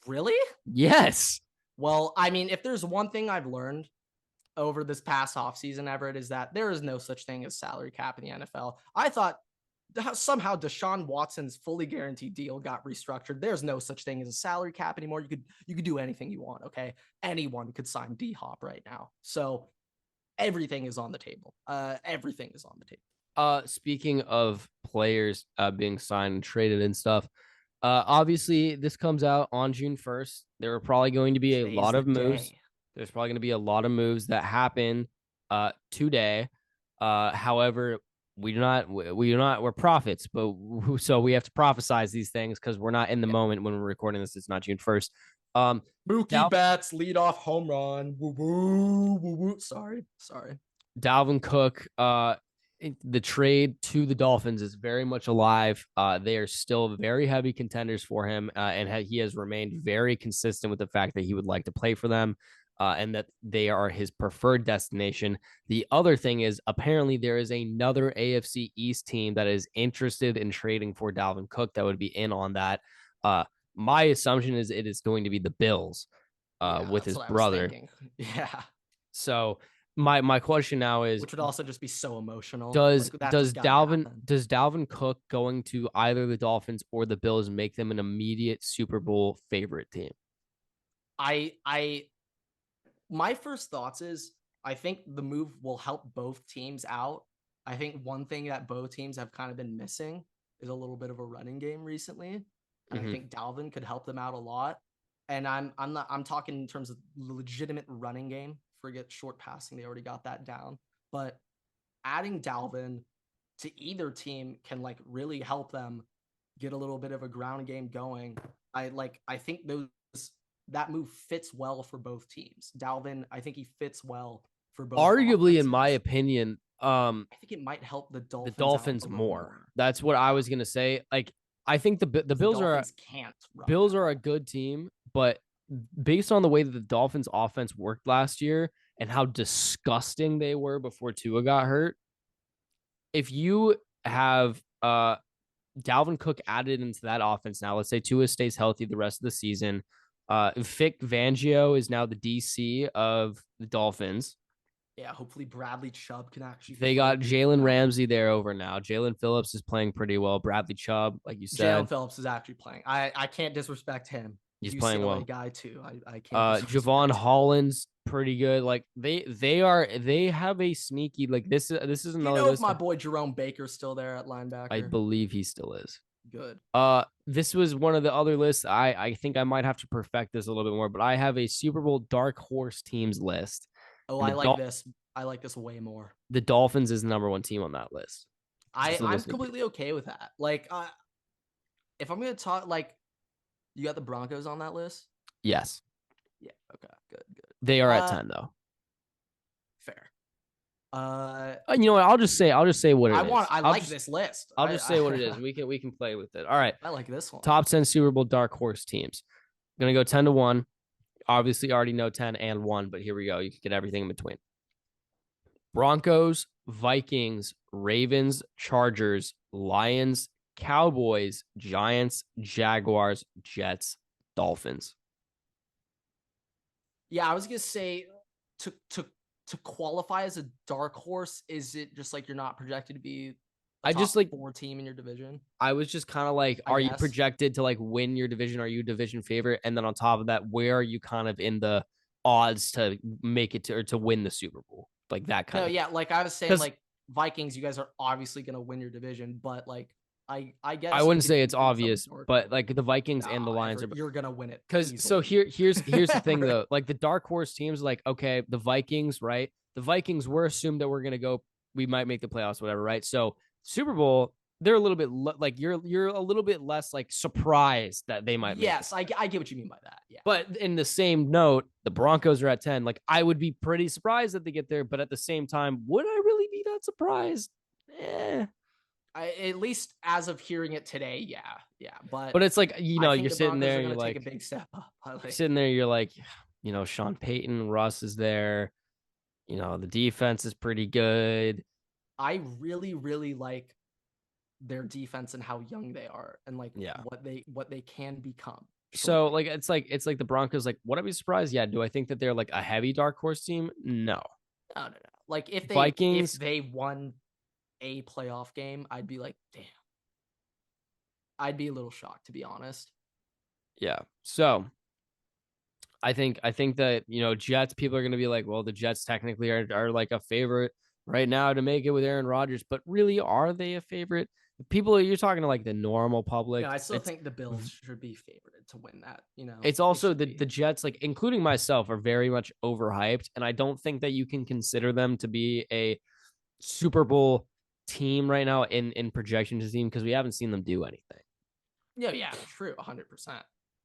Really? Yes. Well, I mean, if there's one thing I've learned over this past offseason, Everett, is that there is no such thing as salary cap in the NFL. I thought somehow Deshaun Watson's fully guaranteed deal got restructured. There's no such thing as a salary cap anymore. You could do anything you want, okay? Anyone could sign D-Hop right now. So everything is on the table. Everything is on the table. Speaking of players being signed and traded and stuff, obviously this comes out on June 1st. There are probably going to be a lot of moves. There's probably going to be a lot of moves that happen today. However, we're prophets, but so we have to prophesize these things because we're not in the moment when we're recording this. It's not June 1st. Mookie Betts leadoff home run. Woo woo woo woo. Sorry. Dalvin Cook, the trade to the Dolphins is very much alive. They are still very heavy contenders for him, and he has remained very consistent with the fact that he would like to play for them. And that they are his preferred destination. The other thing is, apparently there is another AFC East team that is interested in trading for Dalvin Cook that would be in on that. My assumption is it is going to be the Bills with his brother. Yeah. So my question now is, which would also just be so emotional. Does Dalvin Cook going to either the Dolphins or the Bills make them an immediate Super Bowl favorite team? My first thoughts is I think the move will help both teams out. I think one thing that both teams have kind of been missing is a little bit of a running game recently. And I think Dalvin could help them out a lot. And I'm talking in terms of legitimate running game. Forget short passing. They already got that down. But adding Dalvin to either team can really help them get a little bit of a ground game going. I think that move fits well for both teams. Dalvin, I think he fits well for both. Arguably, in my opinion, I think it might help the Dolphins more. That's what I was gonna say. I think the Bills are a good team, but based on the way that the Dolphins' offense worked last year and how disgusting they were before Tua got hurt, if you have Dalvin Cook added into that offense now, let's say Tua stays healthy the rest of the season. Vic Fangio is now the DC of the Dolphins. Yeah, hopefully Bradley Chubb can actually. They got Jalen Ramsey there over now. Jalen Phillips is playing pretty well. Bradley Chubb, like you said. Jalen Phillips is actually playing. I can't disrespect him. He's playing well. Guy too. I can't. Javon Holland's pretty good. They have a sneaky this is another. If my boy Jerome Baker's still there at linebacker? I believe he still is. Good. This was one of the other lists. I think I might have to perfect this a little bit more, but I have a Super Bowl dark horse teams list. Oh, And I like this. I like this way more. the Dolphins is the number one team on that list. I'm completely okay with that. Like, if I'm gonna talk, like, you got the Broncos on that list? Yes. Yeah. Okay. Good. Good. They are at 10 though. Fair. You know what? I'll just say what it is. I like this list. I'll just say what it is. We can play with it. All right. I like this one. Top 10 Super Bowl dark horse teams. I'm gonna go 10-1. Obviously, already know 10 and 1, but here we go. You can get everything in between. Broncos, Vikings, Ravens, Chargers, Lions, Cowboys, Giants, Jaguars, Jets, Dolphins. Yeah, I was gonna say to qualify as a dark horse, is it just like you're not projected to be a top 4 team in your division? I was just kind of like, are you projected to like win your division? Are you division favorite? And then on top of that, where are you kind of in the odds to make it to win the Super Bowl? Like that kind of. Yeah, like I was saying, like Vikings, you guys are obviously gonna win your division, but like I guess I wouldn't say it's obvious, but like the Vikings and the Lions are you're gonna win it. Because so here's the thing though, like the dark horse teams, like okay, the Vikings, right? The Vikings were assumed that we're gonna go, we might make the playoffs, whatever, right? So Super Bowl, they're a little bit like you're a little bit less like surprised that they might. Yes, I get what you mean by that. Yeah, but in the same note, the Broncos are at 10. Like I would be pretty surprised that they get there, but at the same time, would I really be that surprised? At least as of hearing it today, yeah. But it's like you're sitting there, and you're like, take a big step up. You're sitting there, you're like, Sean Payton, Russ is there. The defense is pretty good. I really, really like their defense and how young they are, and like what they can become. So like it's like the Broncos. Like, would I be surprised? Yeah. Do I think that they're like a heavy dark horse team? No. No. Like if they won a playoff game, I'd be like, damn. I'd be a little shocked, to be honest. Yeah. So I think that, Jets, people are going to be like, well, the Jets technically are like a favorite right now to make it with Aaron Rodgers, but really, are they a favorite? People, you're talking to like the normal public. Yeah, I still think the Bills should be favored to win that. It's also the Jets, like including myself, are very much overhyped, and I don't think that you can consider them to be a Super Bowl team right now in projection team, because we haven't seen them do anything. Yeah, true, 100%.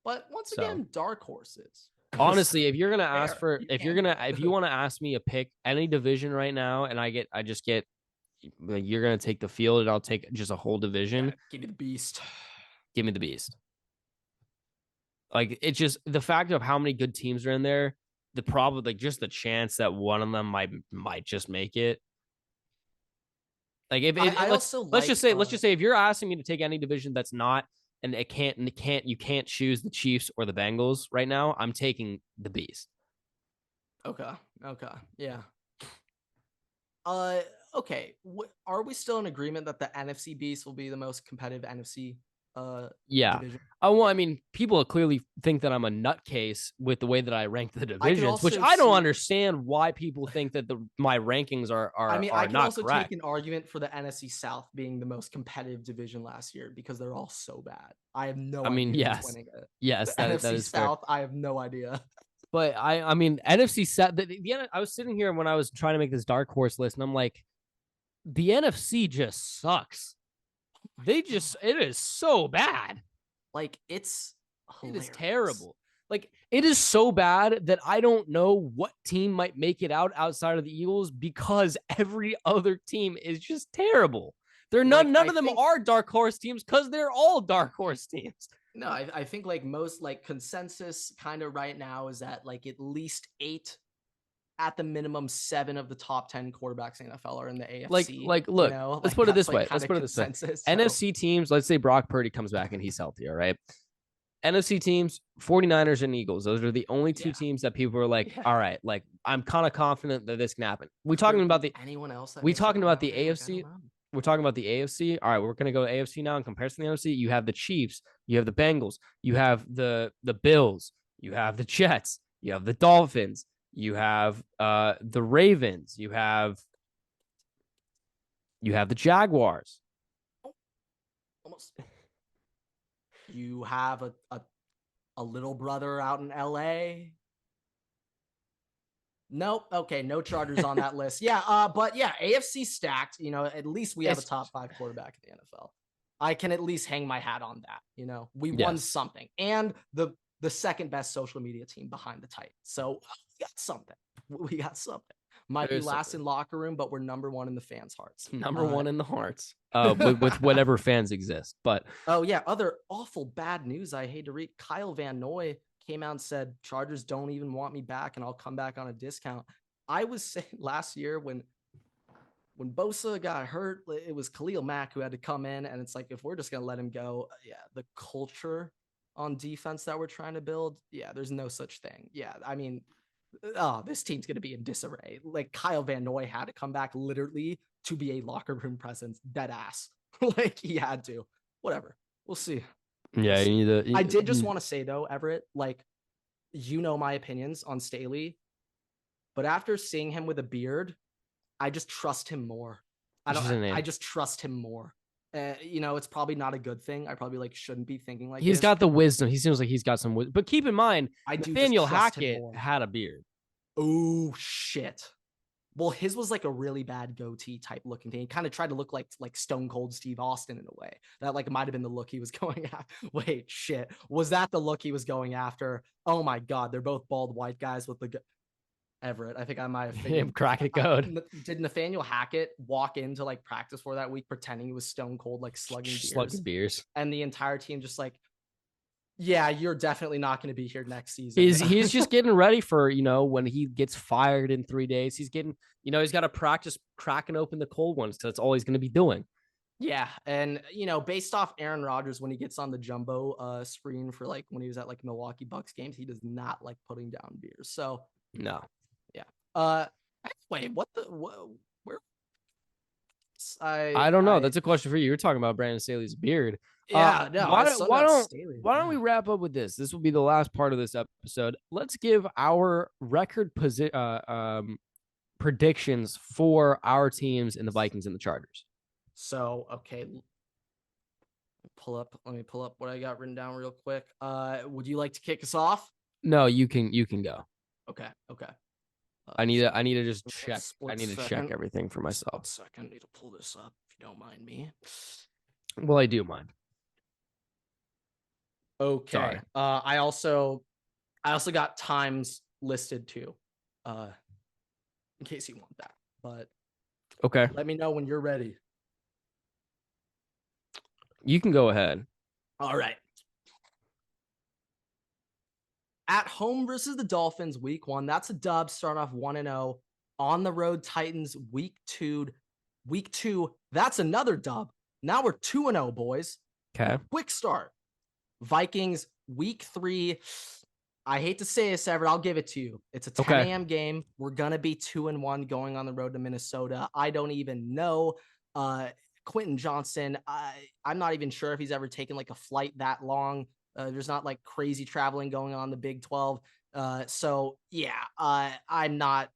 But once again, dark horses. Honestly, if you're gonna ask for, if you want to ask me to pick any division right now, and I just get, like, you're gonna take the field, and I'll take just a whole division. Yeah, give me the beast. Give me the beast. Like, it's just the fact of how many good teams are in there. The problem, like, just the chance that one of them might just make it. Like, let's just say if you're asking me to take any division that's not, and you can't choose the Chiefs or the Bengals right now, I'm taking the beast. Okay. Yeah. Okay. Are we still in agreement that the NFC beast will be the most competitive NFC division? Oh, well, I mean, people clearly think that I'm a nutcase with the way that I rank the divisions, which I don't understand why people think that my rankings are I can also correct. Take an argument for the NFC South being the most competitive division last year, because they're all so bad. I have no idea who's winning it. Yes, that NFC is South, fair. I have no idea. But I mean, NFC South, I was sitting here when I was trying to make this dark horse list, and I'm like, the NFC just sucks. It is so bad. Like, it is terrible. Like, it is so bad that I don't know what team might make it out outside of the Eagles, because every other team is just terrible. None of them are dark horse teams, because they're all dark horse teams. No, I think like most like consensus kind of right now is that like at least 8, at the minimum 7 of the top 10 quarterbacks in the NFL are in the AFC. Like look, let's put it this way. NFC teams, let's say Brock Purdy comes back and he's healthy, all right? NFC teams, 49ers and Eagles. Those are the only two teams that people are like, all right, like I'm kind of confident that this can happen. We talking about the anyone else? We talking about the AFC? We're talking about the AFC. All right, we're going to go to AFC now. In comparison to the NFC, you have the Chiefs, you have the Bengals, you have the Bills, you have the Jets, you have the Dolphins, you have the Ravens, you have the Jaguars. Almost. You have a little brother out in LA. Nope. Okay, no Chargers on that list. Yeah, but yeah, AFC stacked. You know, at least we have a top 5 quarterback in the NFL. I can at least hang my hat on that. You know, we won something, and the second best social media team behind the Titans. So we got something. We got something. Might be last in locker room, but we're number 1 in the fans' hearts. Number 1 in the hearts. With whatever fans exist. But oh yeah, other awful bad news I hate to read. Kyle Van Noy came out and said Chargers don't even want me back and I'll come back on a discount. I was saying last year when Bosa got hurt, it was Khalil Mack who had to come in, and it's like, if we're just going to let him go, yeah, the culture on defense that we're trying to build, yeah, there's no such thing. Yeah, I mean, this team's going to be in disarray. Like, Kyle Van Noy had to come back literally to be a locker room presence, dead ass. Like, he had to. Whatever. We'll see. Yeah, I did just want to say, though, Everett, like, you know my opinions on Staley, but after seeing him with a beard, I just trust him more. I just trust him more. You know, it's probably not a good thing. I probably shouldn't be thinking like he's got the wisdom. He seems like he's got some wisdom. But keep in mind, Nathaniel Hackett had a beard. Oh shit. Well, his was like a really bad goatee type looking thing. He kind of tried to look like Stone Cold Steve Austin in a way. That might have been the look he was going after. Wait, shit. Was that the look he was going after? Oh my God. They're both bald white guys with the Everett. I think I might have figured him cracking the code. Did Nathaniel Hackett walk into practice for that week pretending he was stone cold, slugging beers? And the entire team just yeah, you're definitely not going to be here next season. He's just getting ready for, when he gets fired in 3 days. He's getting, he's got to practice cracking open the cold ones because that's all he's going to be doing. Yeah, and based off Aaron Rodgers, when he gets on the jumbo screen for when he was at Milwaukee Bucks games, he does not like putting down beers. So no. Yeah. Wait, where? I don't know. That's a question for you. You're talking about Brandon Staley's beard. Yeah, no. Why don't we wrap up with this? This will be the last part of this episode. Let's give our record predictions for our teams in the Vikings and the Chargers. So, okay. Let me pull up what I got written down real quick. Would you like to kick us off? No, you can go. Okay. I need to just check. I need to check everything for myself. Second, I need to pull this up if you don't mind me. Well, I do mind. Okay. Sorry. I also got times listed too, in case you want that. But okay, let me know when you're ready. You can go ahead. All right. At home versus the Dolphins, week 1. That's a dub. Start off 1-0. On the road, Titans, week 2. Week 2, that's another dub. Now we're 2-0, boys. Okay. Quick start. Vikings, week 3. I hate to say this, Everett. I'll give it to you. It's a 10 a.m. game. We're going to be 2-1 going on the road to Minnesota. I don't even know. Quentin Johnson, I'm not even sure if he's ever taken a flight that long. There's not crazy traveling going on in the Big 12. So yeah, I'm not.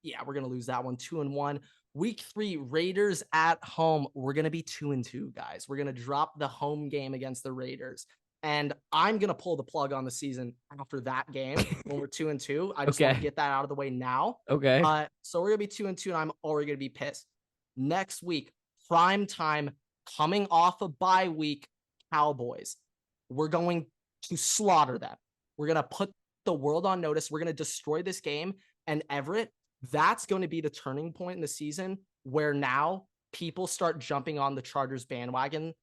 Yeah, we're going to lose that one. 2-1. Week 3, Raiders at home. We're going to be 2-2, guys. We're going to drop the home game against the Raiders. And I'm going to pull the plug on the season after that game when we're 2-2. I just want to get that out of the way now. Okay. So we're going to be 2-2, and I'm already going to be pissed. Next week, prime time, coming off a bye week, Cowboys. We're going to slaughter them. We're going to put the world on notice. We're going to destroy this game. And Everett, that's going to be the turning point in the season where now people start jumping on the Chargers bandwagon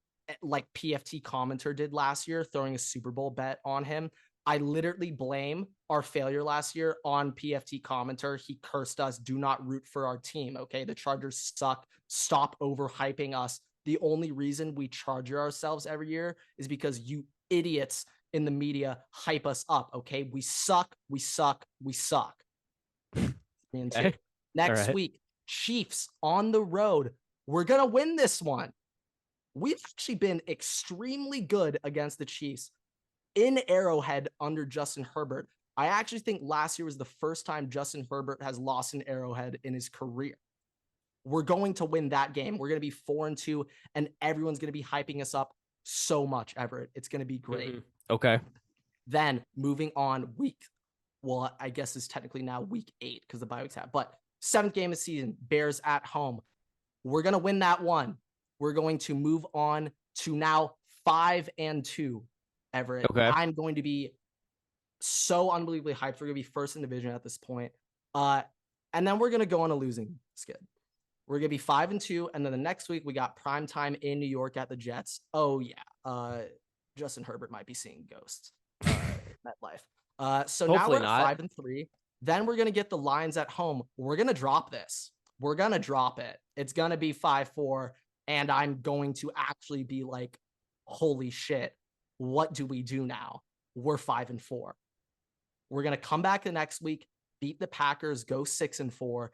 like PFT commenter did last year, throwing a Super Bowl bet on him. I literally blame our failure last year on PFT commenter. He cursed us. Do not root for our team. Okay. The Chargers suck. Stop overhyping us. The only reason we charger ourselves every year is because you idiots in the media hype us up. Okay. We suck. Okay. Next week, Chiefs on the road. We're going to win this one. We've actually been extremely good against the Chiefs in Arrowhead under Justin Herbert. I actually think last year was the first time Justin Herbert has lost an Arrowhead in his career. We're going to win that game. We're going to be 4-2, and everyone's going to be hyping us up so much, Everett. It's going to be great. Mm-hmm. Okay. Then moving on I guess it's technically now week 8 because the bye weeks have, but 7th game of the season, Bears at home. We're going to win that one. We're going to move on to now 5-2, Everett. Okay. I'm going to be so unbelievably hyped. We're going to be first in division at this point. And then we're going to go on a losing skid. We're going to be 5-2. And then the next week we got prime time in New York at the Jets. Oh yeah. Justin Herbert might be seeing ghosts in that life. So Hopefully now we're not. at 5-3. Then we're going to get the Lions at home. We're going to drop this. We're going to drop it. It's going to be 5-4. And I'm going to actually be like, holy shit, what do we do now? We're 5-4. We're going to come back the next week, beat the Packers, go 6-4.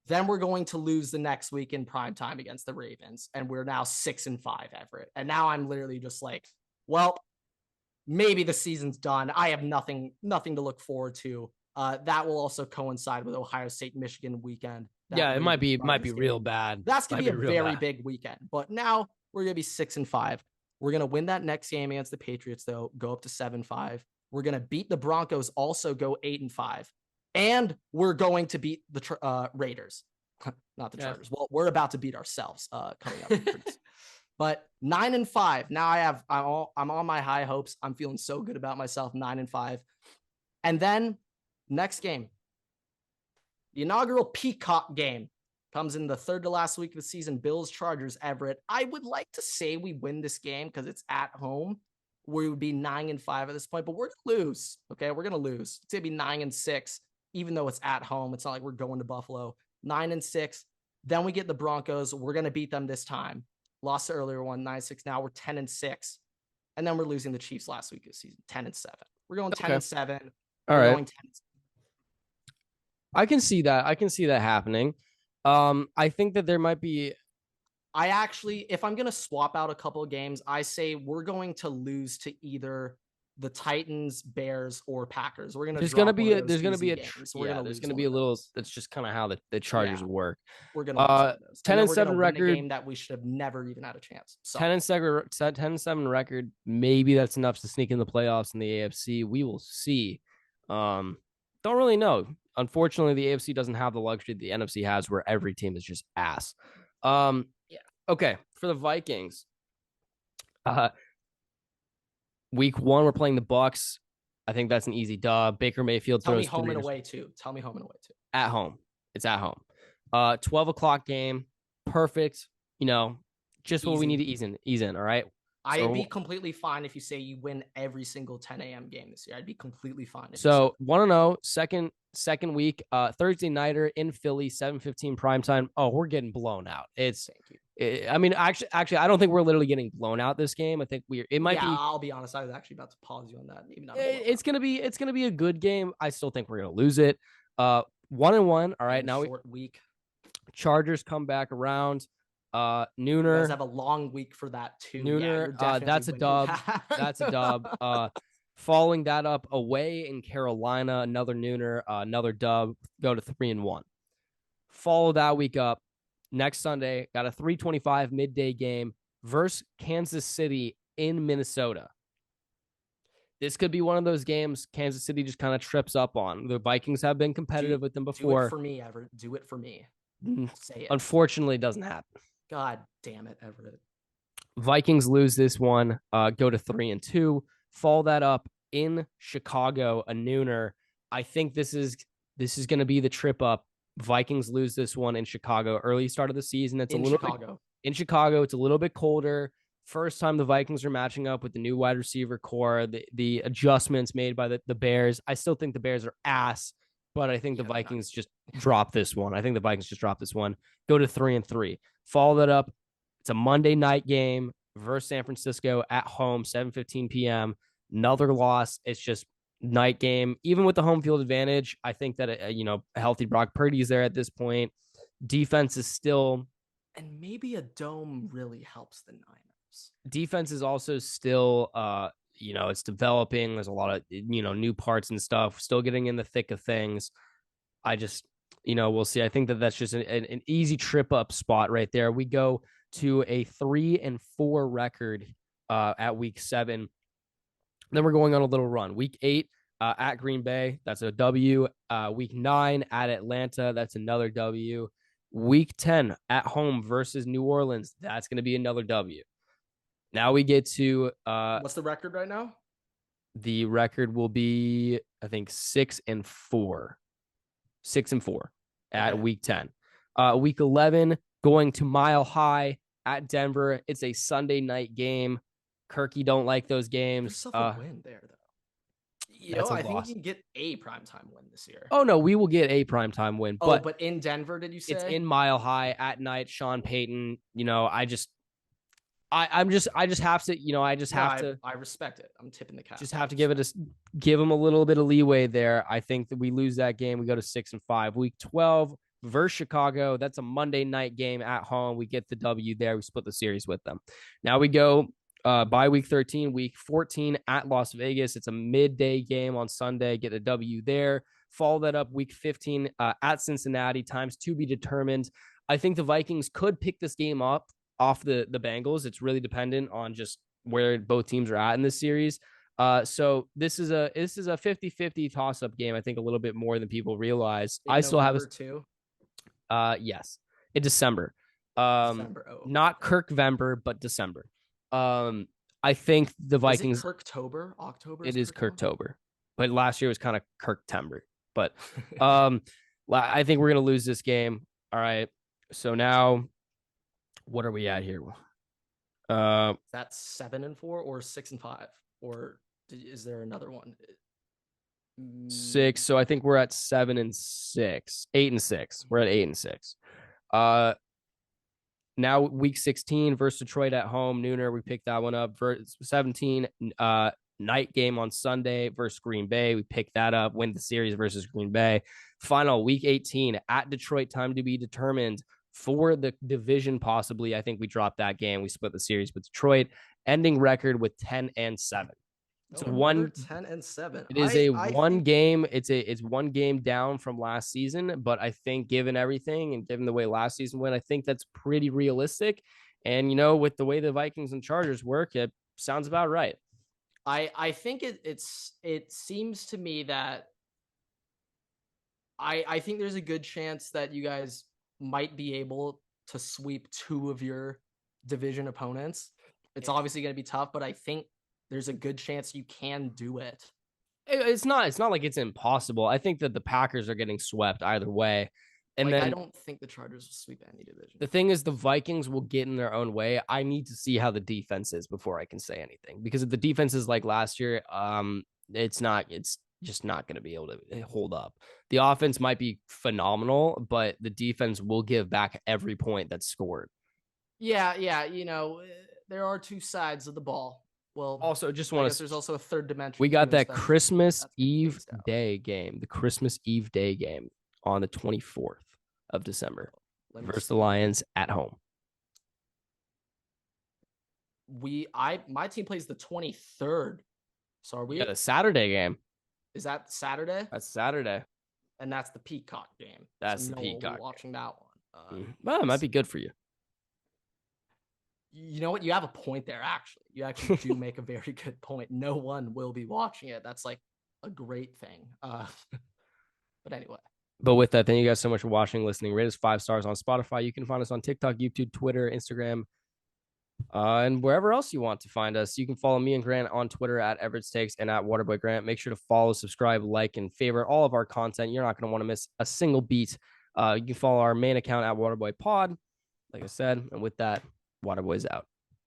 Then we're going to lose the next week in prime time against the Ravens. And we're now 6-5, Everett. And now I'm literally just like, well, maybe the season's done. I have nothing to look forward to. That will also coincide with Ohio State, Michigan weekend. Yeah, it might be real bad. That's going to be a very big weekend. But now we're going to be 6-5. We're going to win that next game against the Patriots, though, go up to 7-5. We're going to beat the Broncos, also go 8-5. And we're going to beat the Raiders, not the Chargers. Well, we're about to beat ourselves coming up. But 9-5. Now I'm on my high hopes. I'm feeling so good about myself. 9-5. And then next game, the inaugural Peacock game comes in the third to last week of the season. Bills, Chargers, Everett. I would like to say we win this game because it's at home. We would be 9-5 at this point, but we're going to lose. Okay, we're going to lose. It's going to be 9-6, even though it's at home. It's not like we're going to Buffalo. 9-6. Then we get the Broncos. We're going to beat them this time. Lost the earlier one, 9-6. Now we're 10-6. And then we're losing the Chiefs last week of the season, 10-7. We're going 10-7. All right. Going 10-7. I can see that. I can see that happening. I think that there might be. If I'm going to swap out a couple of games, I say we're going to lose to either the Titans, Bears, or Packers. We're going to there's going to be a little. That's just kind of how the Chargers work. We're going to 10-7 record, a game that we should have never even had a chance. So. 10-7 record. Maybe that's enough to sneak in the playoffs in the AFC. We will see. Don't really know. Unfortunately, the AFC doesn't have the luxury the NFC has, where every team is just ass. Okay, for the Vikings, week 1 we're playing the Bucks. I think that's an easy dub. Baker Mayfield Tell throws me home and away too. At home. It's at home. 12:00 game. Perfect. Just what we need to ease in. All right. I'd be completely fine if you say you win every single 10 a.m. game this year. I'd be completely fine. So 1-0, second week, Thursday nighter in Philly, 7:15 primetime. Oh, we're getting blown out. Actually, I don't think we're literally getting blown out this game. I think it might be. I'll be honest. I was actually about to pause you on that. Maybe not. It's gonna be a good game. I still think we're gonna lose it. 1-1. All right, now short week. Chargers come back around. Nooner. You guys have a long week for that too. Nooner. That's a dub. That's a dub. Following that up, away in Carolina, another Nooner, another dub. Go to 3-1. Follow that week up. Next Sunday, got a 3:25 midday game versus Kansas City in Minnesota. This could be one of those games Kansas City just kind of trips up on. The Vikings have been competitive with them before. Do it for me, Everett. Do it for me. Say it. Unfortunately, it doesn't happen. God damn it, Everett. Vikings lose this one, go to 3-2. Follow that up in Chicago, a Nooner. I think this is going to be the trip up. Vikings lose this one in Chicago. Early start of the season. It's in Chicago. It's a little bit colder. First time the Vikings are matching up with the new wide receiver core. The adjustments made by the Bears. I still think the Bears are ass, but I think the Vikings just drop this one. Go to 3-3. Follow that up. It's a Monday night game versus San Francisco at home, 7:15 p.m. Another loss. It's just night game. Even with the home field advantage, I think that a healthy Brock Purdy is there at this point. Defense is still, and maybe a dome really helps the Niners. Defense is also still, it's developing. There's a lot of new parts and stuff. Still getting in the thick of things. I just, we'll see. I think that's just an easy trip up spot right there. We go to a 3-4 record at week 7. Then we're going on a little run. Week 8 at Green Bay, that's a W. Week 9 at Atlanta, that's another W. Week 10 at home versus New Orleans, that's going to be another W. Now we get to what's the record right now? The record will be, I think, 6-4. 6-4 at week 10. Week 11, going to Mile High at Denver. It's a Sunday night game. Kirky don't like those games. Suffer win there, though. You know, I think you can get a primetime win this year. Oh, no, we will get a primetime win. But in Denver, did you say? It's in Mile High at night. Sean Payton, you know, I just have to, you know, I respect it. I'm tipping the cap. Just have to give him a little bit of leeway there. I think that we lose that game. We go to 6-5. Week 12 versus Chicago. That's a Monday night game at home. We get the W there. We split the series with them. Now we go by week 13, week 14 at Las Vegas. It's a midday game on Sunday. Get a W there. Follow that up week 15 at Cincinnati. Times to be determined. I think the Vikings could pick this game up off the Bengals. It's really dependent on just where both teams are at in this series. So this is a 50-50 toss-up game. I think a little bit more than people realize. I still have yes, in December. Not Kirkvember, but December. I think the Vikings. Is it Kirktober? October? It is Kirktober, but last year was kind of Kirktember. But I think we're gonna lose this game. All right. So now, what are we at here? That's 7-4 or 6-5, or is there another one? 6. So I think we're at 7-6, 8-6. We're at 8-6. Now week 16 versus Detroit at home, nooner. We picked that one up. 17 night game on Sunday versus Green Bay. We picked that up. Win the series versus Green Bay. Final week 18 at Detroit. Time to be determined for the division. Possibly, I think we dropped that game. We split the series with Detroit. Ending record with 10-7. It's 10-7. It is one game. It's one game down from last season, but I think given everything and given the way last season went, I think that's pretty realistic. And you know, with the way the Vikings and Chargers work, it sounds about right. I think it seems to me that I think there's a good chance that you guys might be able to sweep 2 of your division opponents. It's obviously going to be tough, but I think there's a good chance you can do it. It's not like it's impossible. I think that the Packers are getting swept either way. And then I don't think the Chargers will sweep any division. The thing is, the Vikings will get in their own way. I need to see how the defense is before I can say anything. Because if the defense is like last year, it's just not going to be able to hold up. The offense might be phenomenal, but the defense will give back every point that's scored. Yeah. You know, there are 2 sides of the ball. Well, also just want to. There's also a third dimension. We got that Christmas Eve Day game, the Christmas Eve Day game on the 24th of December versus the Lions at home. My team plays the 23rd. So are we? Yeah, the Saturday game. Is that Saturday? That's Saturday. And that's the Peacock game. That's the Peacock. Watching that one. Well, it might be good for you. You know what? You have a point there, actually. You actually do make a very good point. No one will be watching it. That's like a great thing. But anyway. But with that, thank you guys so much for watching, listening. Rate us 5 stars on Spotify. You can find us on TikTok, YouTube, Twitter, Instagram, and wherever else you want to find us. You can follow me and Grant on Twitter at Everett Takes and at Waterboy Grant. Make sure to follow, subscribe, like, and favorite all of our content. You're not going to want to miss a single beat. You can follow our main account at Waterboy Pod, like I said. And with that, Waterboy's out.